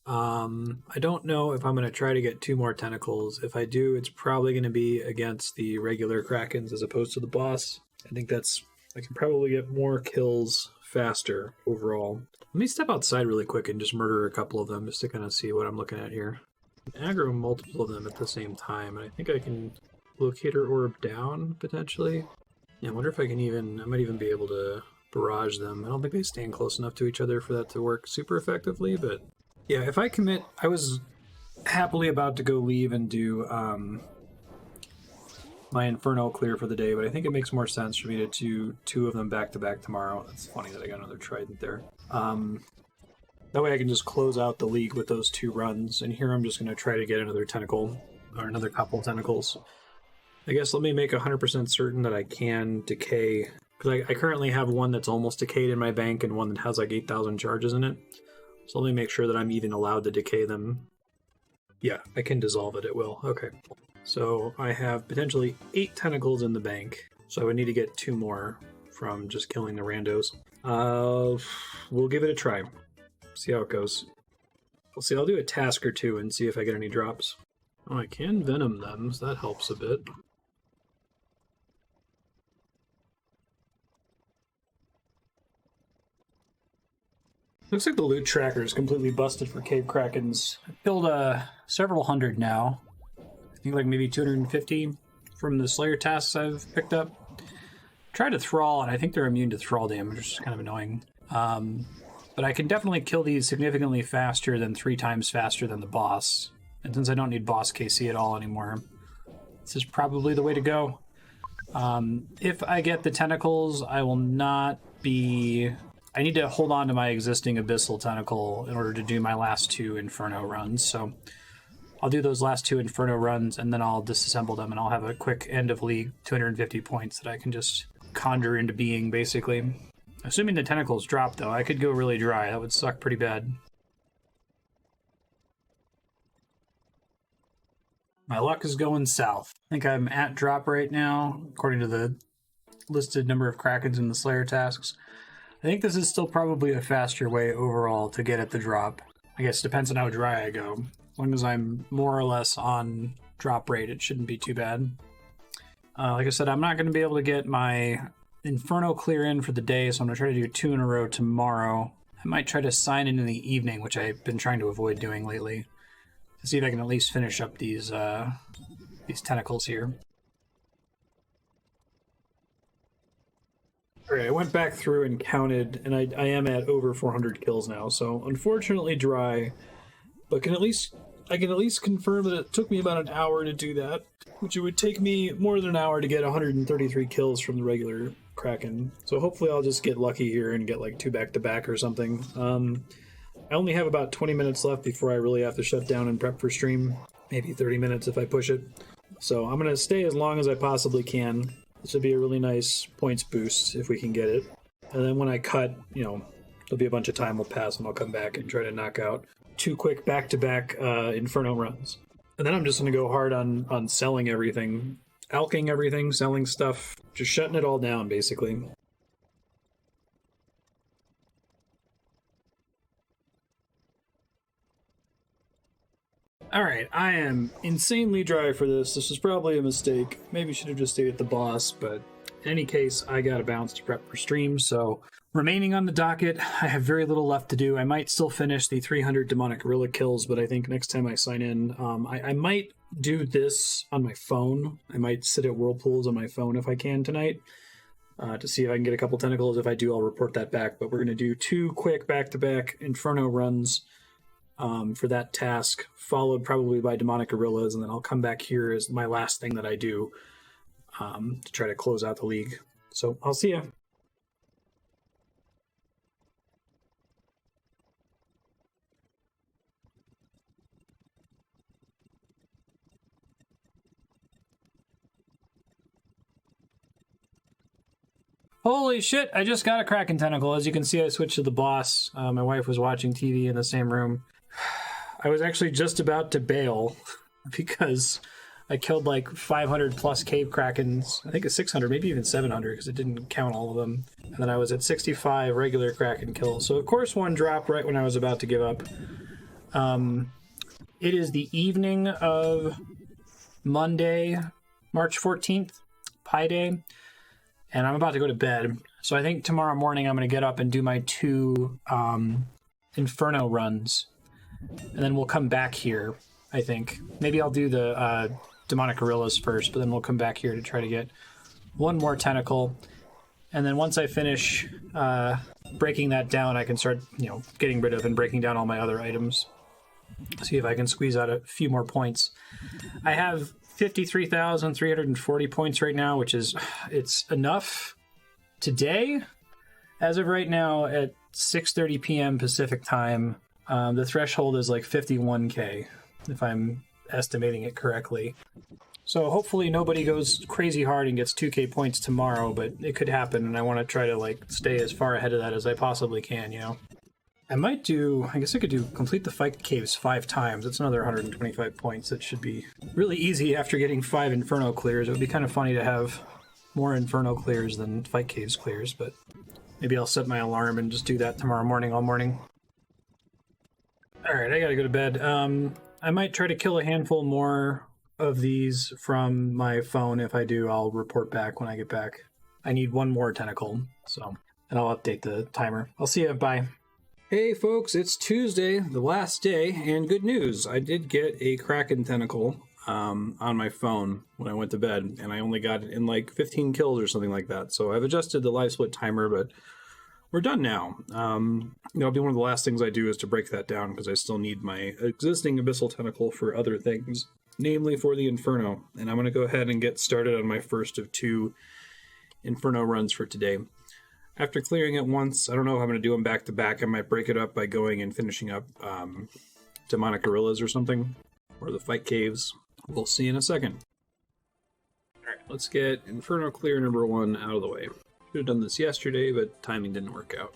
I don't know if I'm going to try to get 2 more tentacles. If I do, it's probably going to be against the regular Krakens as opposed to the boss. I think I can probably get more kills faster overall. Let me step outside really quick and just murder a couple of them just to kind of see what I'm looking at here. Aggro multiple of them at the same time, and I think I can locator orb down, potentially. Yeah, I wonder if I might even be able to barrage them. I don't think they stand close enough to each other for that to work super effectively, but yeah, if I commit, I was happily about to go leave and do my Inferno clear for the day, but I think it makes more sense for me to do 2 of them back to back tomorrow. It's funny that I got another trident there. That way I can just close out the league with those 2 runs, and here I'm just going to try to get another tentacle, or another couple tentacles. I guess let me make 100% certain that I can decay, because I currently have one that's almost decayed in my bank and one that has like 8,000 charges in it. So let me make sure that I'm even allowed to decay them. Yeah, I can dissolve it, it will. Okay. So I have potentially 8 tentacles in the bank, so I would need to get 2 more from just killing the randos. We'll give it a try. See how it goes. We'll see, I'll do a task or 2 and see if I get any drops. Oh, I can venom them, so that helps a bit. Looks like the loot tracker is completely busted for cave krakens. I've killed several hundred now. I think like maybe 250 from the Slayer tasks I've picked up. Tried to thrall, and I think they're immune to thrall damage, which is kind of annoying. But I can definitely kill these significantly faster than 3 times faster than the boss. And since I don't need boss KC at all anymore, this is probably the way to go. If I get the tentacles, I will not be... I need to hold on to my existing Abyssal Tentacle in order to do my last 2 Inferno runs, so I'll do those last 2 Inferno runs, and then I'll disassemble them, and I'll have a quick end of league 250 points that I can just conjure into being, basically. Assuming the tentacles drop, though, I could go really dry. That would suck pretty bad. My luck is going south. I think I'm at drop right now, according to the listed number of Krakens in the Slayer tasks. I think this is still probably a faster way overall to get at the drop. I guess it depends on how dry I go. As long as I'm more or less on drop rate, it shouldn't be too bad. Like I said, I'm not going to be able to get my Inferno clear in for the day, so I'm going to try to do 2 in a row tomorrow. I might try to sign in the evening, which I've been trying to avoid doing lately, to see if I can at least finish up these tentacles here. Alright, I went back through and counted, and I am at over 400 kills now, so unfortunately dry, but I can at least confirm that it took me about an hour to do that, which it would take me more than an hour to get 133 kills from the regular Kraken. So hopefully I'll just get lucky here and get like 2 back-to-back or something. I only have about 20 minutes left before I really have to shut down and prep for stream. Maybe 30 minutes if I push it. So I'm going to stay as long as I possibly can. This would be a really nice points boost if we can get it. And then when I cut, there'll be a bunch of time will pass and I'll come back and try to knock out 2 quick back-to-back Inferno runs. And then I'm just going to go hard on selling everything. Alking everything, selling stuff, just shutting it all down, basically. Alright, I am insanely dry for this. This was probably a mistake. Maybe should have just stayed at the boss, but in any case, I gotta bounce to prep for stream, so remaining on the docket, I have very little left to do. I might still finish the 300 demonic gorilla kills, but I think next time I sign in, I might do this on my phone. I might sit at Whirlpools on my phone if I can tonight, to see if I can get a couple tentacles. If I do, I'll report that back, but we're going to do 2 quick back-to-back Inferno runs for that task, followed probably by demonic gorillas, and then I'll come back here as my last thing that I do to try to close out the league. So I'll see ya. Holy shit, I just got a Kraken Tentacle. As you can see, I switched to the boss. My wife was watching TV in the same room. I was actually just about to bail because I killed like 500 plus cave Krakens. I think it's 600, maybe even 700 because it didn't count all of them. And then I was at 65 regular Kraken kills. So of course one dropped right when I was about to give up. It is the evening of Monday, March 14th, Pi Day. And I'm about to go to bed. So I think tomorrow morning I'm going to get up and do my 2 Inferno runs. And then we'll come back here, I think. Maybe I'll do the Demonic Gorillas first, but then we'll come back here to try to get one more tentacle. And then once I finish breaking that down, I can start, getting rid of and breaking down all my other items. See if I can squeeze out a few more points. I have 53,340 points right now, which is, it's enough today. As of right now at 6:30 p.m. Pacific time, the threshold is like 51k, if I'm estimating it correctly. So hopefully nobody goes crazy hard and gets 2k points tomorrow, but it could happen, and I want to try to stay as far ahead of that as I possibly can, I might I guess I could complete the fight caves 5 times. That's another 125 points. That should be really easy after getting 5 Inferno clears. It would be kind of funny to have more Inferno clears than fight caves clears, but maybe I'll set my alarm and just do that tomorrow morning, all morning. Alright, I gotta go to bed. I might try to kill a handful more of these from my phone. If I do, I'll report back when I get back. I need one more tentacle, and I'll update the timer. I'll see you, bye. Hey folks, it's Tuesday, the last day, and good news. I did get a Kraken Tentacle on my phone when I went to bed, and I only got it in like 15 kills or something like that. So I've adjusted the live split timer, but we're done now. It'll be one of the last things I do is to break that down because I still need my existing Abyssal Tentacle for other things, namely for the Inferno. And I'm going to go ahead and get started on my first of 2 Inferno runs for today. After clearing it once, I don't know if I'm going to do them back to back. I might break it up by going and finishing up Demonic Gorillas or something, or the Fight Caves. We'll see in a second. Alright, let's get Inferno clear number 1 out of the way. Should have done this yesterday, but timing didn't work out.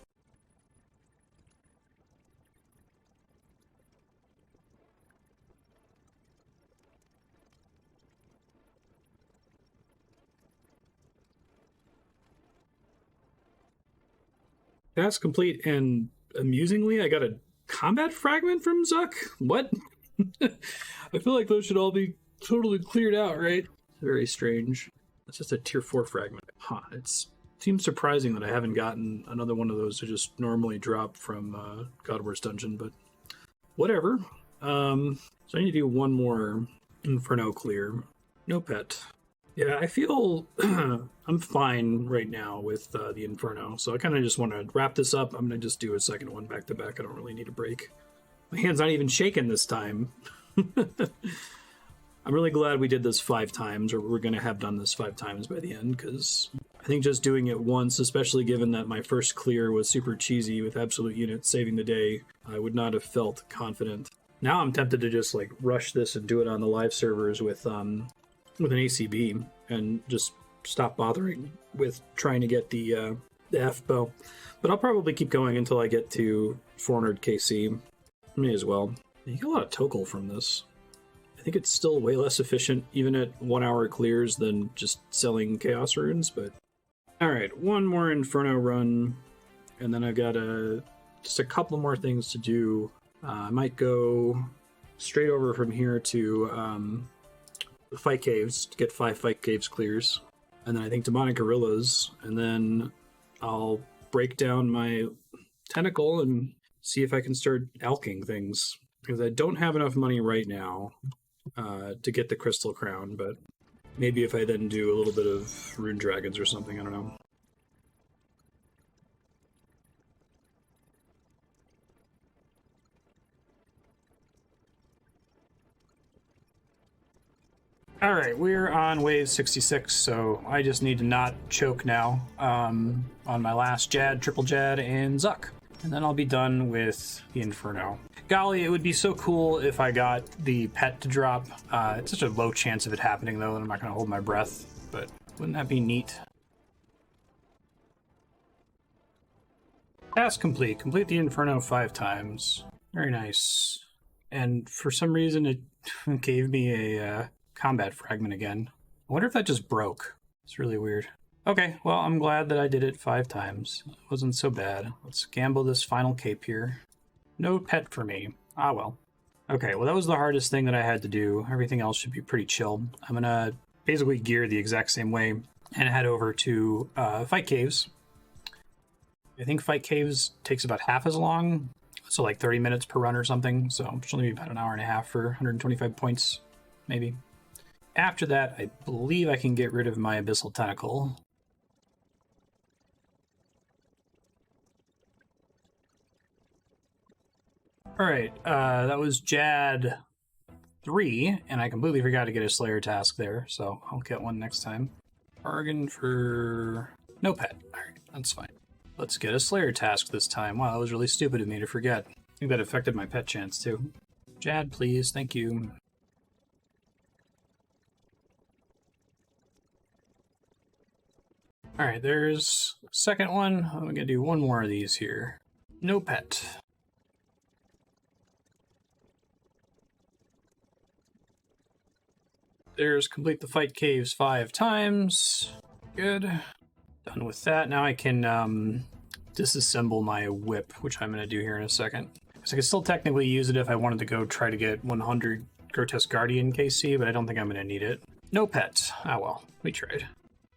Task complete, and amusingly, I got a combat fragment from Zuck? What? I feel like those should all be totally cleared out, right? Very strange. It's just a tier 4 fragment. Huh, it seems surprising that I haven't gotten another one of those to just normally drop from God Wars Dungeon, but whatever. So I need to do one more Inferno clear. No pet. Yeah, I feel I'm fine right now with the Inferno, so I kind of just want to wrap this up. I'm going to just do a second one back to back. I don't really need a break. My hand's not even shaking this time. I'm really glad we did this 5 times, or we're going to have done this 5 times by the end, because I think just doing it once, especially given that my first clear was super cheesy with absolute units saving the day, I would not have felt confident. Now I'm tempted to just rush this and do it on the live servers with an ACB and just stop bothering with trying to get the F bow. But I'll probably keep going until I get to 400 KC. May as well. You get a lot of Tokal from this. I think it's still way less efficient, even at 1 hour clears, than just selling Chaos Runes, but... Alright, one more Inferno run, and then I've got just a couple more things to do. I might go straight over from here to the Fight Caves to get 5 Fight Caves clears. And then I think Demonic Gorillas, and then I'll break down my Tentacle and see if I can start alching things. Because I don't have enough money right now to get the Crystal Crown, but maybe if I then do a little bit of Rune Dragons or something, I don't know. Alright, we're on wave 66, so I just need to not choke now on my last Jad, Triple Jad, and Zuck. And then I'll be done with the Inferno. Golly, it would be so cool if I got the pet to drop. It's such a low chance of it happening, though, that I'm not going to hold my breath. But wouldn't that be neat? Task complete. Complete the Inferno 5 times. Very nice. And for some reason, it gave me a combat fragment again. I wonder if that just broke. It's really weird. Okay, well, I'm glad that I did it 5 times. It wasn't so bad. Let's gamble this final cape here. No pet for me. Ah, well. Okay, well, that was the hardest thing that I had to do. Everything else should be pretty chill. I'm gonna basically gear the exact same way and head over to Fight Caves. I think Fight Caves takes about half as long, so like 30 minutes per run or something, so it should only be about an hour and a half for 125 points, maybe. After that, I believe I can get rid of my Abyssal Tentacle. Alright, that was Jad 3, and I completely forgot to get a Slayer task there, so I'll get one next time. Bargain for no pet. Alright, that's fine. Let's get a Slayer task this time. Wow, that was really stupid of me to forget. I think that affected my pet chance, too. Jad, please. Thank you. Alright, there's the second one. I'm going to do one more of these here. No pet. There's complete the Fight Caves 5 times. Good. Done with that. Now I can disassemble my whip, which I'm going to do here in a second. So I could still technically use it if I wanted to go try to get 100 Grotesque Guardian KC, but I don't think I'm going to need it. No pets. Ah well, we tried.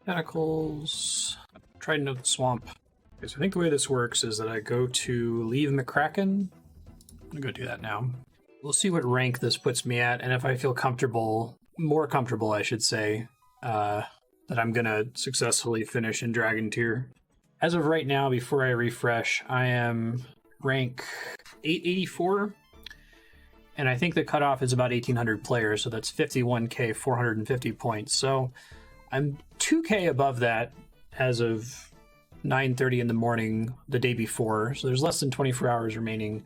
Tentacles. Trident of the Swamp. Okay, so I think the way this works is that I go to leave McCracken. I'm going to go do that now. We'll see what rank this puts me at, and if I feel comfortable, more comfortable I should say, that I'm gonna successfully finish in Dragon Tier. As of right now, before I refresh, I am rank 884, and I think the cutoff is about 1,800 players, so that's 51k, 450 points. So I'm 2k above that as of 9:30 in the morning the day before, so there's less than 24 hours remaining.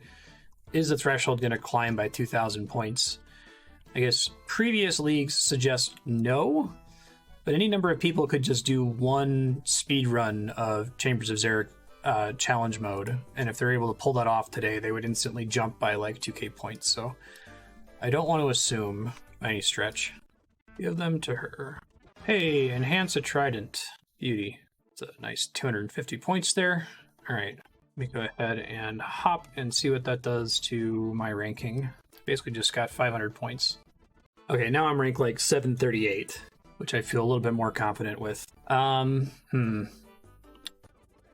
Is the threshold going to climb by 2,000 points? I guess previous leagues suggest no, but any number of people could just do one speed run of Chambers of Xeric challenge mode, and if they're able to pull that off today, they would instantly jump by like 2k points, so I don't want to assume by any stretch. Give them to her. Hey, enhance a trident. Beauty. It's a nice 250 points there. Alright, let me go ahead and hop and see what that does to my ranking. Basically just got 500 points. Okay, now I'm ranked like 738, which I feel a little bit more confident with.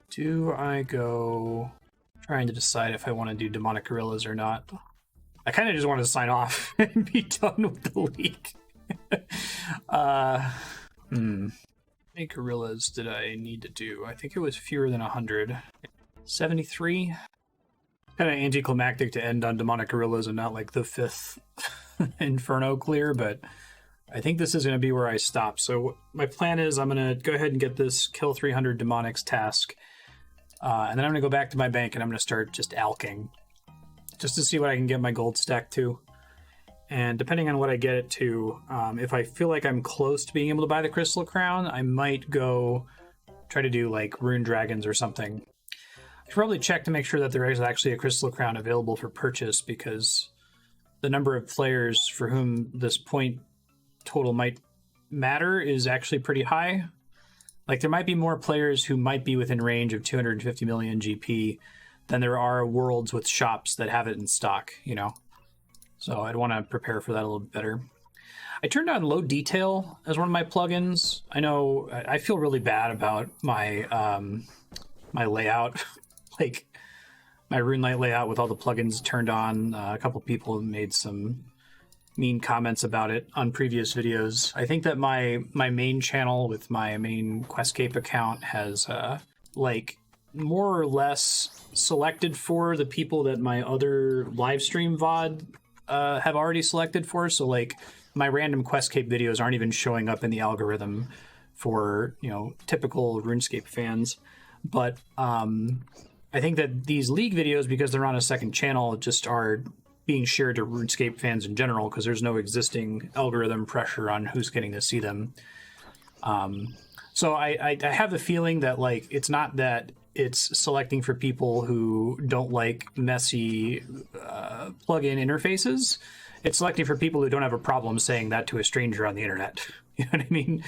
Do I go trying to decide if I want to do Demonic Gorillas or not? I kind of just want to sign off and be done with the league. How many gorillas did I need to do? I think it was fewer than 100. 73? Kind of anticlimactic to end on Demonic Gorillas and not like the 5th Inferno clear, but I think this is going to be where I stop. So my plan is I'm going to go ahead and get this kill 300 demonics task, and then I'm going to go back to my bank and I'm going to start just alking, just to see what I can get my gold stack to. And depending on what I get it to, if I feel like I'm close to being able to buy the Crystal Crown, I might go try to do like Rune Dragons or something. I should probably check to make sure that there is actually a Crystal Crown available for purchase, because the number of players for whom this point total might matter is actually pretty high. Like, there might be more players who might be within range of 250 million GP than there are worlds with shops that have it in stock, you know? So I'd want to prepare for that a little bit better. I turned on low detail as one of my plugins. I know I feel really bad about my my layout. Like my RuneLite layout with all the plugins turned on. A couple people made some mean comments about it on previous videos. I think that my main channel with my main Questcape account has like more or less selected for the people that my other live stream VOD have already selected for. So like my random Questcape videos aren't even showing up in the algorithm for, you know, typical RuneScape fans. But I think that these League videos, because they're on a second channel, just are being shared to RuneScape fans in general, because there's no existing algorithm pressure on who's getting to see them. So I have the feeling that, like, it's not that it's selecting for people who don't like messy plugin interfaces. It's selecting for people who don't have a problem saying that to a stranger on the internet. You know what I mean?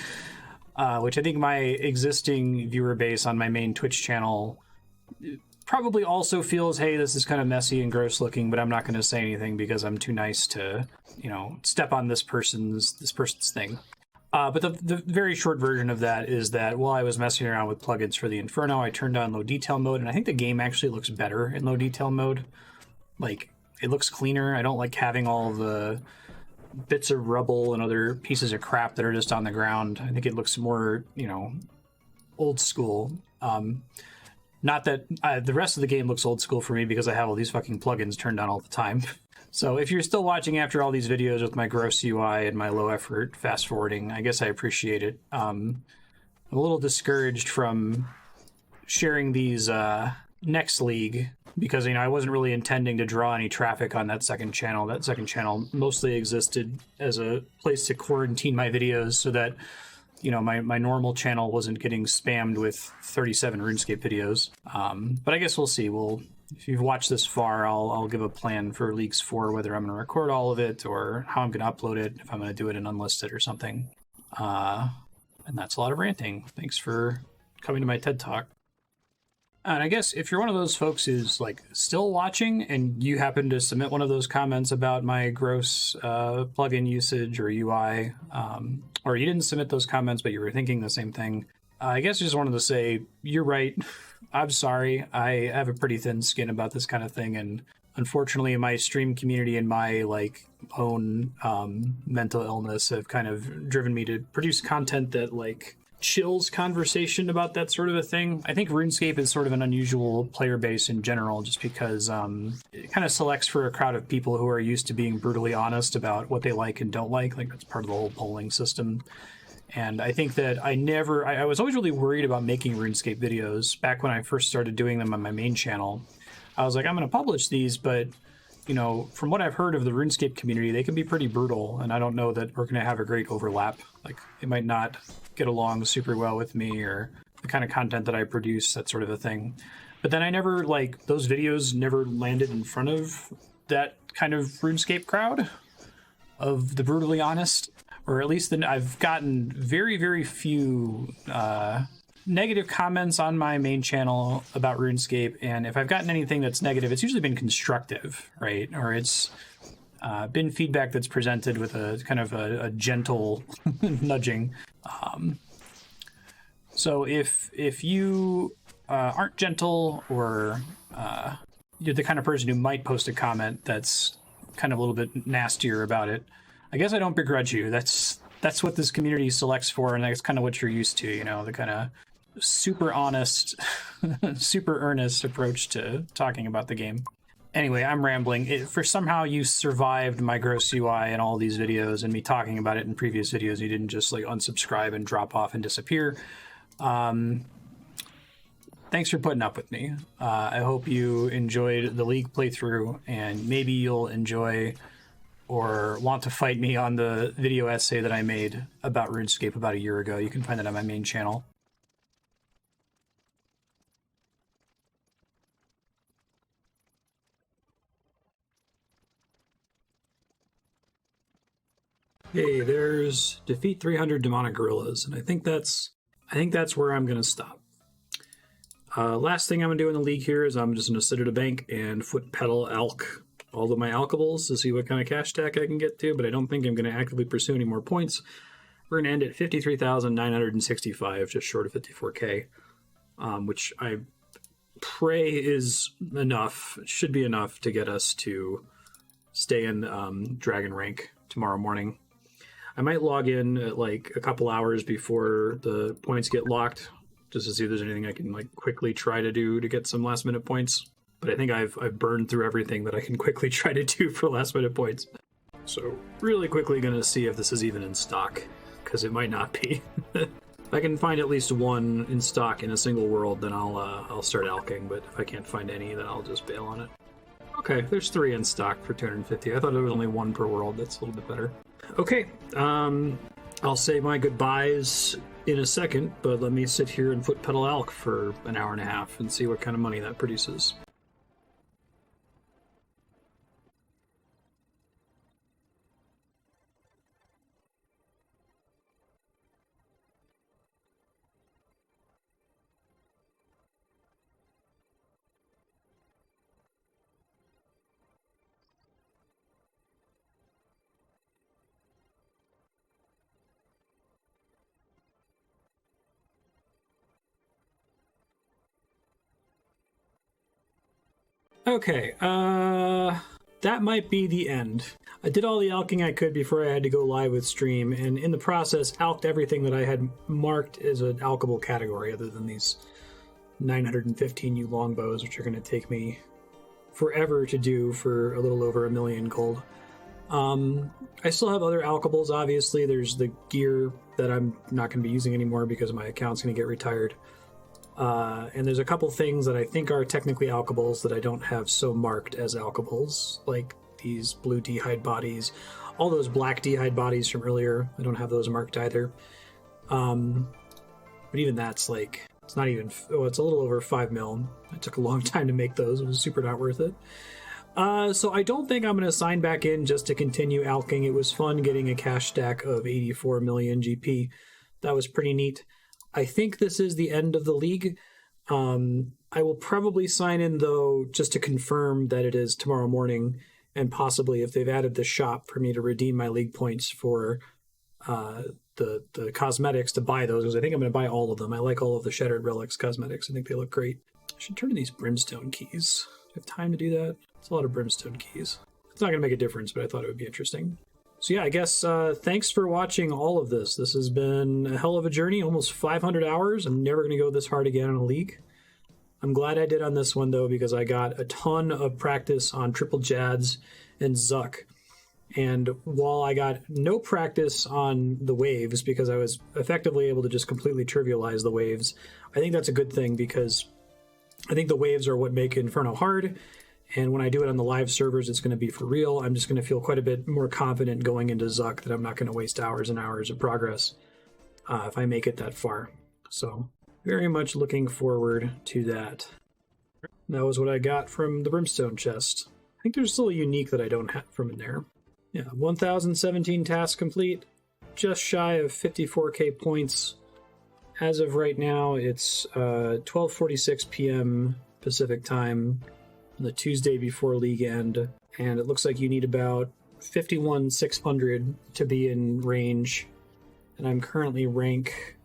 Which I think my existing viewer base on my main Twitch channel probably also feels, hey, this is kind of messy and gross looking, but I'm not going to say anything because I'm too nice to, you know, step on this person's thing. But the very short version of that is that while I was messing around with plugins for the Inferno, I turned on low detail mode, and I think the game actually looks better in low detail mode. Like, it looks cleaner. I don't like having all the bits of rubble and other pieces of crap that are just on the ground. I think it looks more, you know, old school. Not that the rest of the game looks old school for me because I have all these fucking plugins turned on all the time. So if you're still watching after all these videos with my gross UI and my low effort fast forwarding, I guess I appreciate it. I'm a little discouraged from sharing these next league because, you know, I wasn't really intending to draw any traffic on that second channel. That second channel mostly existed as a place to quarantine my videos so that, you know, my normal channel wasn't getting spammed with 37 RuneScape videos. But I guess we'll see. If you've watched this far, I'll give a plan for Leagues 4, whether I'm going to record all of it or how I'm going to upload it, if I'm going to do it in unlisted or something. And that's a lot of ranting. Thanks for coming to my TED Talk. And I guess if you're one of those folks who's like still watching and you happen to submit one of those comments about my gross plugin usage or UI, or you didn't submit those comments but you were thinking the same thing, I guess I just wanted to say, you're right. I'm sorry. I have a pretty thin skin about this kind of thing, and unfortunately my stream community and my like own mental illness have kind of driven me to produce content that like chills conversation about that sort of a thing. I think RuneScape is sort of an unusual player base in general, just because it kind of selects for a crowd of people who are used to being brutally honest about what they like and don't like. Like, that's part of the whole polling system. And I think that I was always really worried about making RuneScape videos back when I first started doing them on my main channel. I was like, I'm going to publish these, but, you know, from what I've heard of the RuneScape community, they can be pretty brutal, and I don't know that we're going to have a great overlap. Like, it might not get along super well with me or the kind of content that I produce, that sort of a thing. But then I never, like, those videos never landed in front of that kind of RuneScape crowd of the brutally honest, or at least I've gotten very, very few negative comments on my main channel about RuneScape, and if I've gotten anything that's negative, it's usually been constructive, right? Or it's been feedback that's presented with a kind of a gentle nudging. So if you aren't gentle, or you're the kind of person who might post a comment that's kind of a little bit nastier about it, I guess I don't begrudge you. That's what this community selects for, and that's kind of what you're used to, you know, the kind of super honest, super earnest approach to talking about the game. Anyway, I'm rambling. For somehow you survived my gross UI and all these videos and me talking about it in previous videos. You didn't just like unsubscribe and drop off and disappear. Thanks for putting up with me. I hope you enjoyed the League playthrough, and maybe you'll enjoy or want to fight me on the video essay that I made about RuneScape about a year ago. You can find that on my main channel. Hey, there's defeat 300 demonic gorillas, and I think that's where I'm gonna stop. Last thing I'm gonna do in the League here is I'm just gonna sit at a bank and foot pedal alk all of my alkables to see what kind of cash stack I can get to, but I don't think I'm going to actively pursue any more points. We're going to end at 53,965, just short of 54k, which I pray is enough, should be enough to get us to stay in Dragon rank tomorrow morning. I might log in at like a couple hours before the points get locked, just to see if there's anything I can like quickly try to do to get some last minute points. But I think I've burned through everything that I can quickly try to do for last minute points. So really quickly going to see if this is even in stock, because it might not be. If I can find at least one in stock in a single world, then I'll start alking. But if I can't find any, then I'll just bail on it. Okay, there's 3 in stock for 250. I thought there was only 1 per world. That's a little bit better. Okay, I'll say my goodbyes in a second, but let me sit here and foot pedal alk for an hour and a half and see what kind of money that produces. Okay, that might be the end. I did all the alking I could before I had to go live with stream, and in the process, alked everything that I had marked as an alkable category, other than these 915U longbows, which are going to take me forever to do for a little over 1 million gold. I still have other alkables, obviously. There's the gear that I'm not going to be using anymore because my account's going to get retired. And there's a couple things that I think are technically alkables that I don't have so marked as alkables, like these blue d'hide bodies, all those black d'hide bodies from earlier. I don't have those marked either. But even that's like, it's not even, it's a little over 5 mil. It took a long time to make those. It was super not worth it. So I don't think I'm going to sign back in just to continue alking. It was fun getting a cash stack of 84 million GP. That was pretty neat. I think this is the end of the league. I will probably sign in, though, just to confirm that it is tomorrow morning, and possibly if they've added the shop for me to redeem my league points for the cosmetics to buy those, because I think I'm going to buy all of them. I like all of the Shattered Relics cosmetics. I think they look great. I should turn in these brimstone keys. Do I have time to do that? It's a lot of brimstone keys. It's not going to make a difference, but I thought it would be interesting. So yeah, I guess thanks for watching all of this. This has been a hell of a journey, almost 500 hours. I'm never going to go this hard again in a league. I'm glad I did on this one, though, because I got a ton of practice on triple Jads and Zuck. And while I got no practice on the waves, because I was effectively able to just completely trivialize the waves, I think that's a good thing, because I think the waves are what make Inferno hard. And when I do it on the live servers, it's going to be for real. I'm just going to feel quite a bit more confident going into Zuck that I'm not going to waste hours and hours of progress if I make it that far. So very much looking forward to that. That was what I got from the Brimstone chest. I think there's still a unique that I don't have from in there. Yeah, 1017 tasks complete, just shy of 54k points. As of right now, it's 12:46 p.m. Pacific time, the Tuesday before league end, and it looks like you need about 51,600 to be in range, and I'm currently rank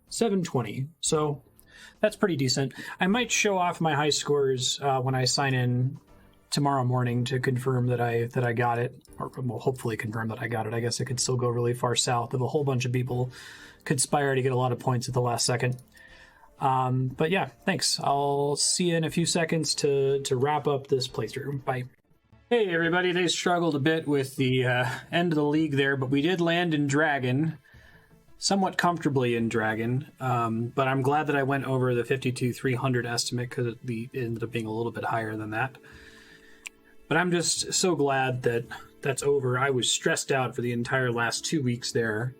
720, so that's pretty decent. I might show off my high scores when I sign in tomorrow morning to confirm that I got it, or well, hopefully confirm that I got it. I guess it could still go really far south if a whole bunch of people conspire to get a lot of points at the last second. But yeah, thanks. I'll see you in a few seconds to wrap up this playthrough. Bye. Hey everybody, they struggled a bit with the end of the league there, but we did land in Dragon, somewhat comfortably in Dragon. But I'm glad that I went over the 52,300 estimate, because it ended up being a little bit higher than that. But I'm just so glad that that's over. I was stressed out for the entire last 2 weeks there,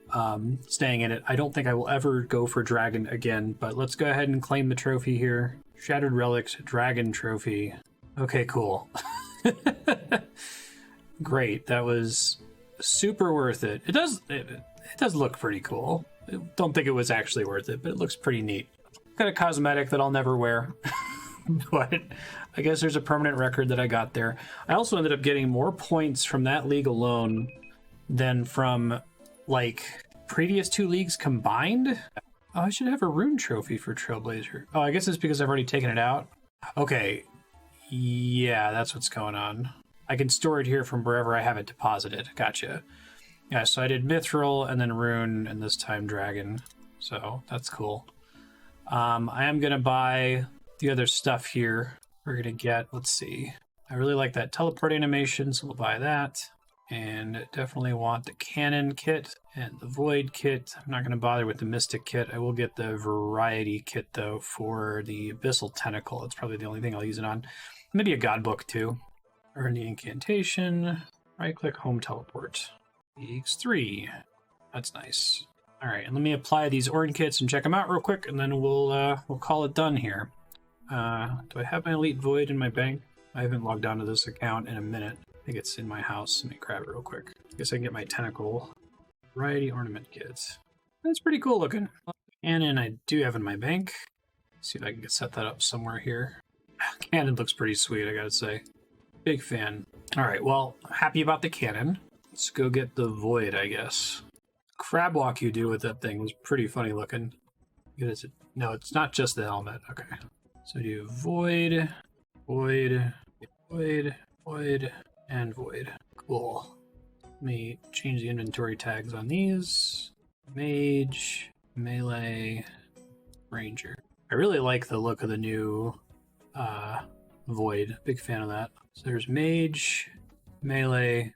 staying in it. I don't think I will ever go for Dragon again, but let's go ahead and claim the trophy here. Shattered Relics, Dragon Trophy. Okay, cool. Great, that was super worth it. It does look pretty cool. I don't think it was actually worth it, but it looks pretty neat. Got a cosmetic that I'll never wear. But I guess there's a permanent record that I got there. I also ended up getting more points from that league alone than from, like, previous 2 leagues combined. Oh, I should have a rune trophy for Trailblazer. Oh, I guess it's because I've already taken it out. Okay. Yeah, that's what's going on. I can store it here from wherever I have it deposited. Gotcha. Yeah, so I did Mithril and then Rune, and this time Dragon. So that's cool. I am going to buy the other stuff here. We're going to get, let's see. I really like that teleport animation, so we'll buy that. And definitely want the Cannon kit and the Void kit. I'm not going to bother with the Mystic kit. I will get the Variety kit, though, for the Abyssal Tentacle. It's probably the only thing I'll use it on. Maybe a God Book, too. Earn the Incantation. Right-click Home Teleport. EX3. That's nice. All right, and let me apply these Orn kits and check them out real quick, and then we'll call it done here. Do I have my Elite Void in my bank? I haven't logged onto this account in a minute. I think it's in my house. Let me grab it real quick. I guess I can get my Tentacle Variety Ornament kits. That's pretty cool looking. Cannon I do have in my bank. Let's see if I can set that up somewhere here. Cannon looks pretty sweet, I gotta say. Big fan. All right, well, happy about the cannon. Let's go get the Void, I guess. Crab walk you do with that thing was pretty funny looking. No, it's not just the helmet. Okay. So do Void, Void, Void, Void, and Void. Cool. Let me change the inventory tags on these. Mage, Melee, Ranger. I really like the look of the new Void. Big fan of that. So there's Mage, Melee,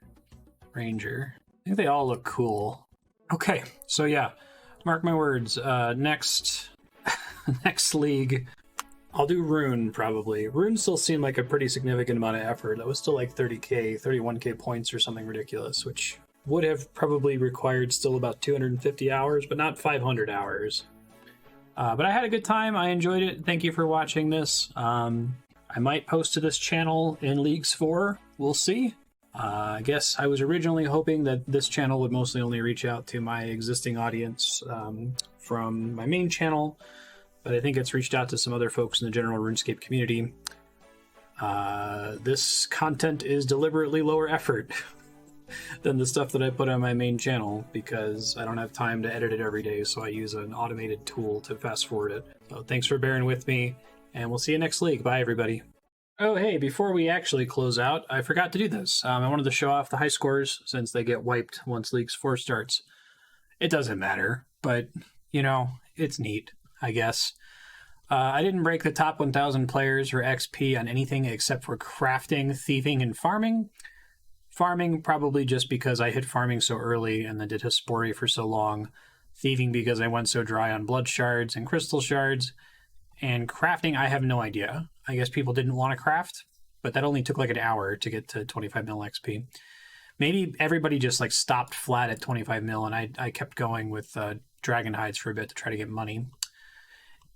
Ranger. I think they all look cool. Okay, so yeah, mark my words. Next league, I'll do Rune probably. Rune still seemed like a pretty significant amount of effort. That was still like 30k, 31k points or something ridiculous, which would have probably required still about 250 hours, but not 500 hours. But I had a good time. I enjoyed it. Thank you for watching this. I might post to this channel in Leagues 4. We'll see. I guess I was originally hoping that this channel would mostly only reach out to my existing audience from my main channel, but I think it's reached out to some other folks in the general RuneScape community. This content is deliberately lower effort than the stuff that I put on my main channel because I don't have time to edit it every day, so I use an automated tool to fast forward it. So thanks for bearing with me, and we'll see you next league. Bye, everybody. Oh, hey, before we actually close out, I forgot to do this. I wanted to show off the high scores since they get wiped once Leagues 4 starts. It doesn't matter, but, you know, it's neat, I guess. I didn't break the top 1,000 players for XP on anything except for crafting, thieving, and farming. Farming probably just because I hit farming so early and then did Hespori for so long. Thieving because I went so dry on blood shards and crystal shards. And crafting, I have no idea. I guess people didn't want to craft, but that only took like an hour to get to 25 mil XP. Maybe everybody just like stopped flat at 25 mil, and I kept going with dragon hides for a bit to try to get money.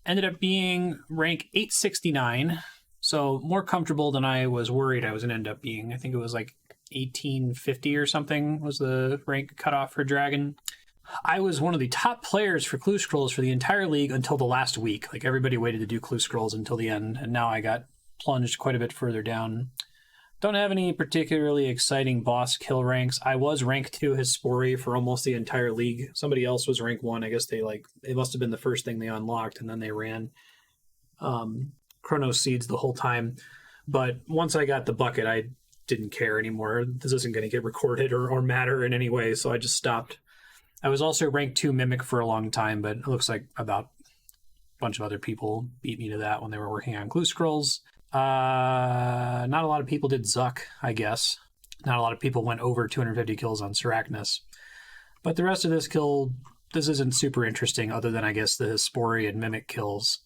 Ended up being rank 869, so more comfortable than I was worried I was going to end up being. I think it was like 1850 or something was the rank cutoff for dragon. I was one of the top players for clue scrolls for the entire league until the last week. Like everybody waited to do clue scrolls until the end, and now I got plunged quite a bit further down. Don't have any particularly exciting boss kill ranks. I was rank 2 Hespori for almost the entire league. Somebody else was rank 1. I guess it must have been the first thing they unlocked, and then they ran Chrono Seeds the whole time. But once I got the bucket, I didn't care anymore. This isn't going to get recorded or matter in any way, so I just stopped. I was also rank 2 Mimic for a long time, but it looks like about a bunch of other people beat me to that when they were working on clue scrolls. Not a lot of people did Zuck, I guess. Not a lot of people went over 250 kills on Sarachnis. But the rest of this isn't super interesting other than, I guess, the Hespori and Mimic kills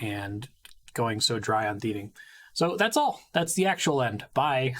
and going so dry on thieving. So that's all. That's the actual end. Bye.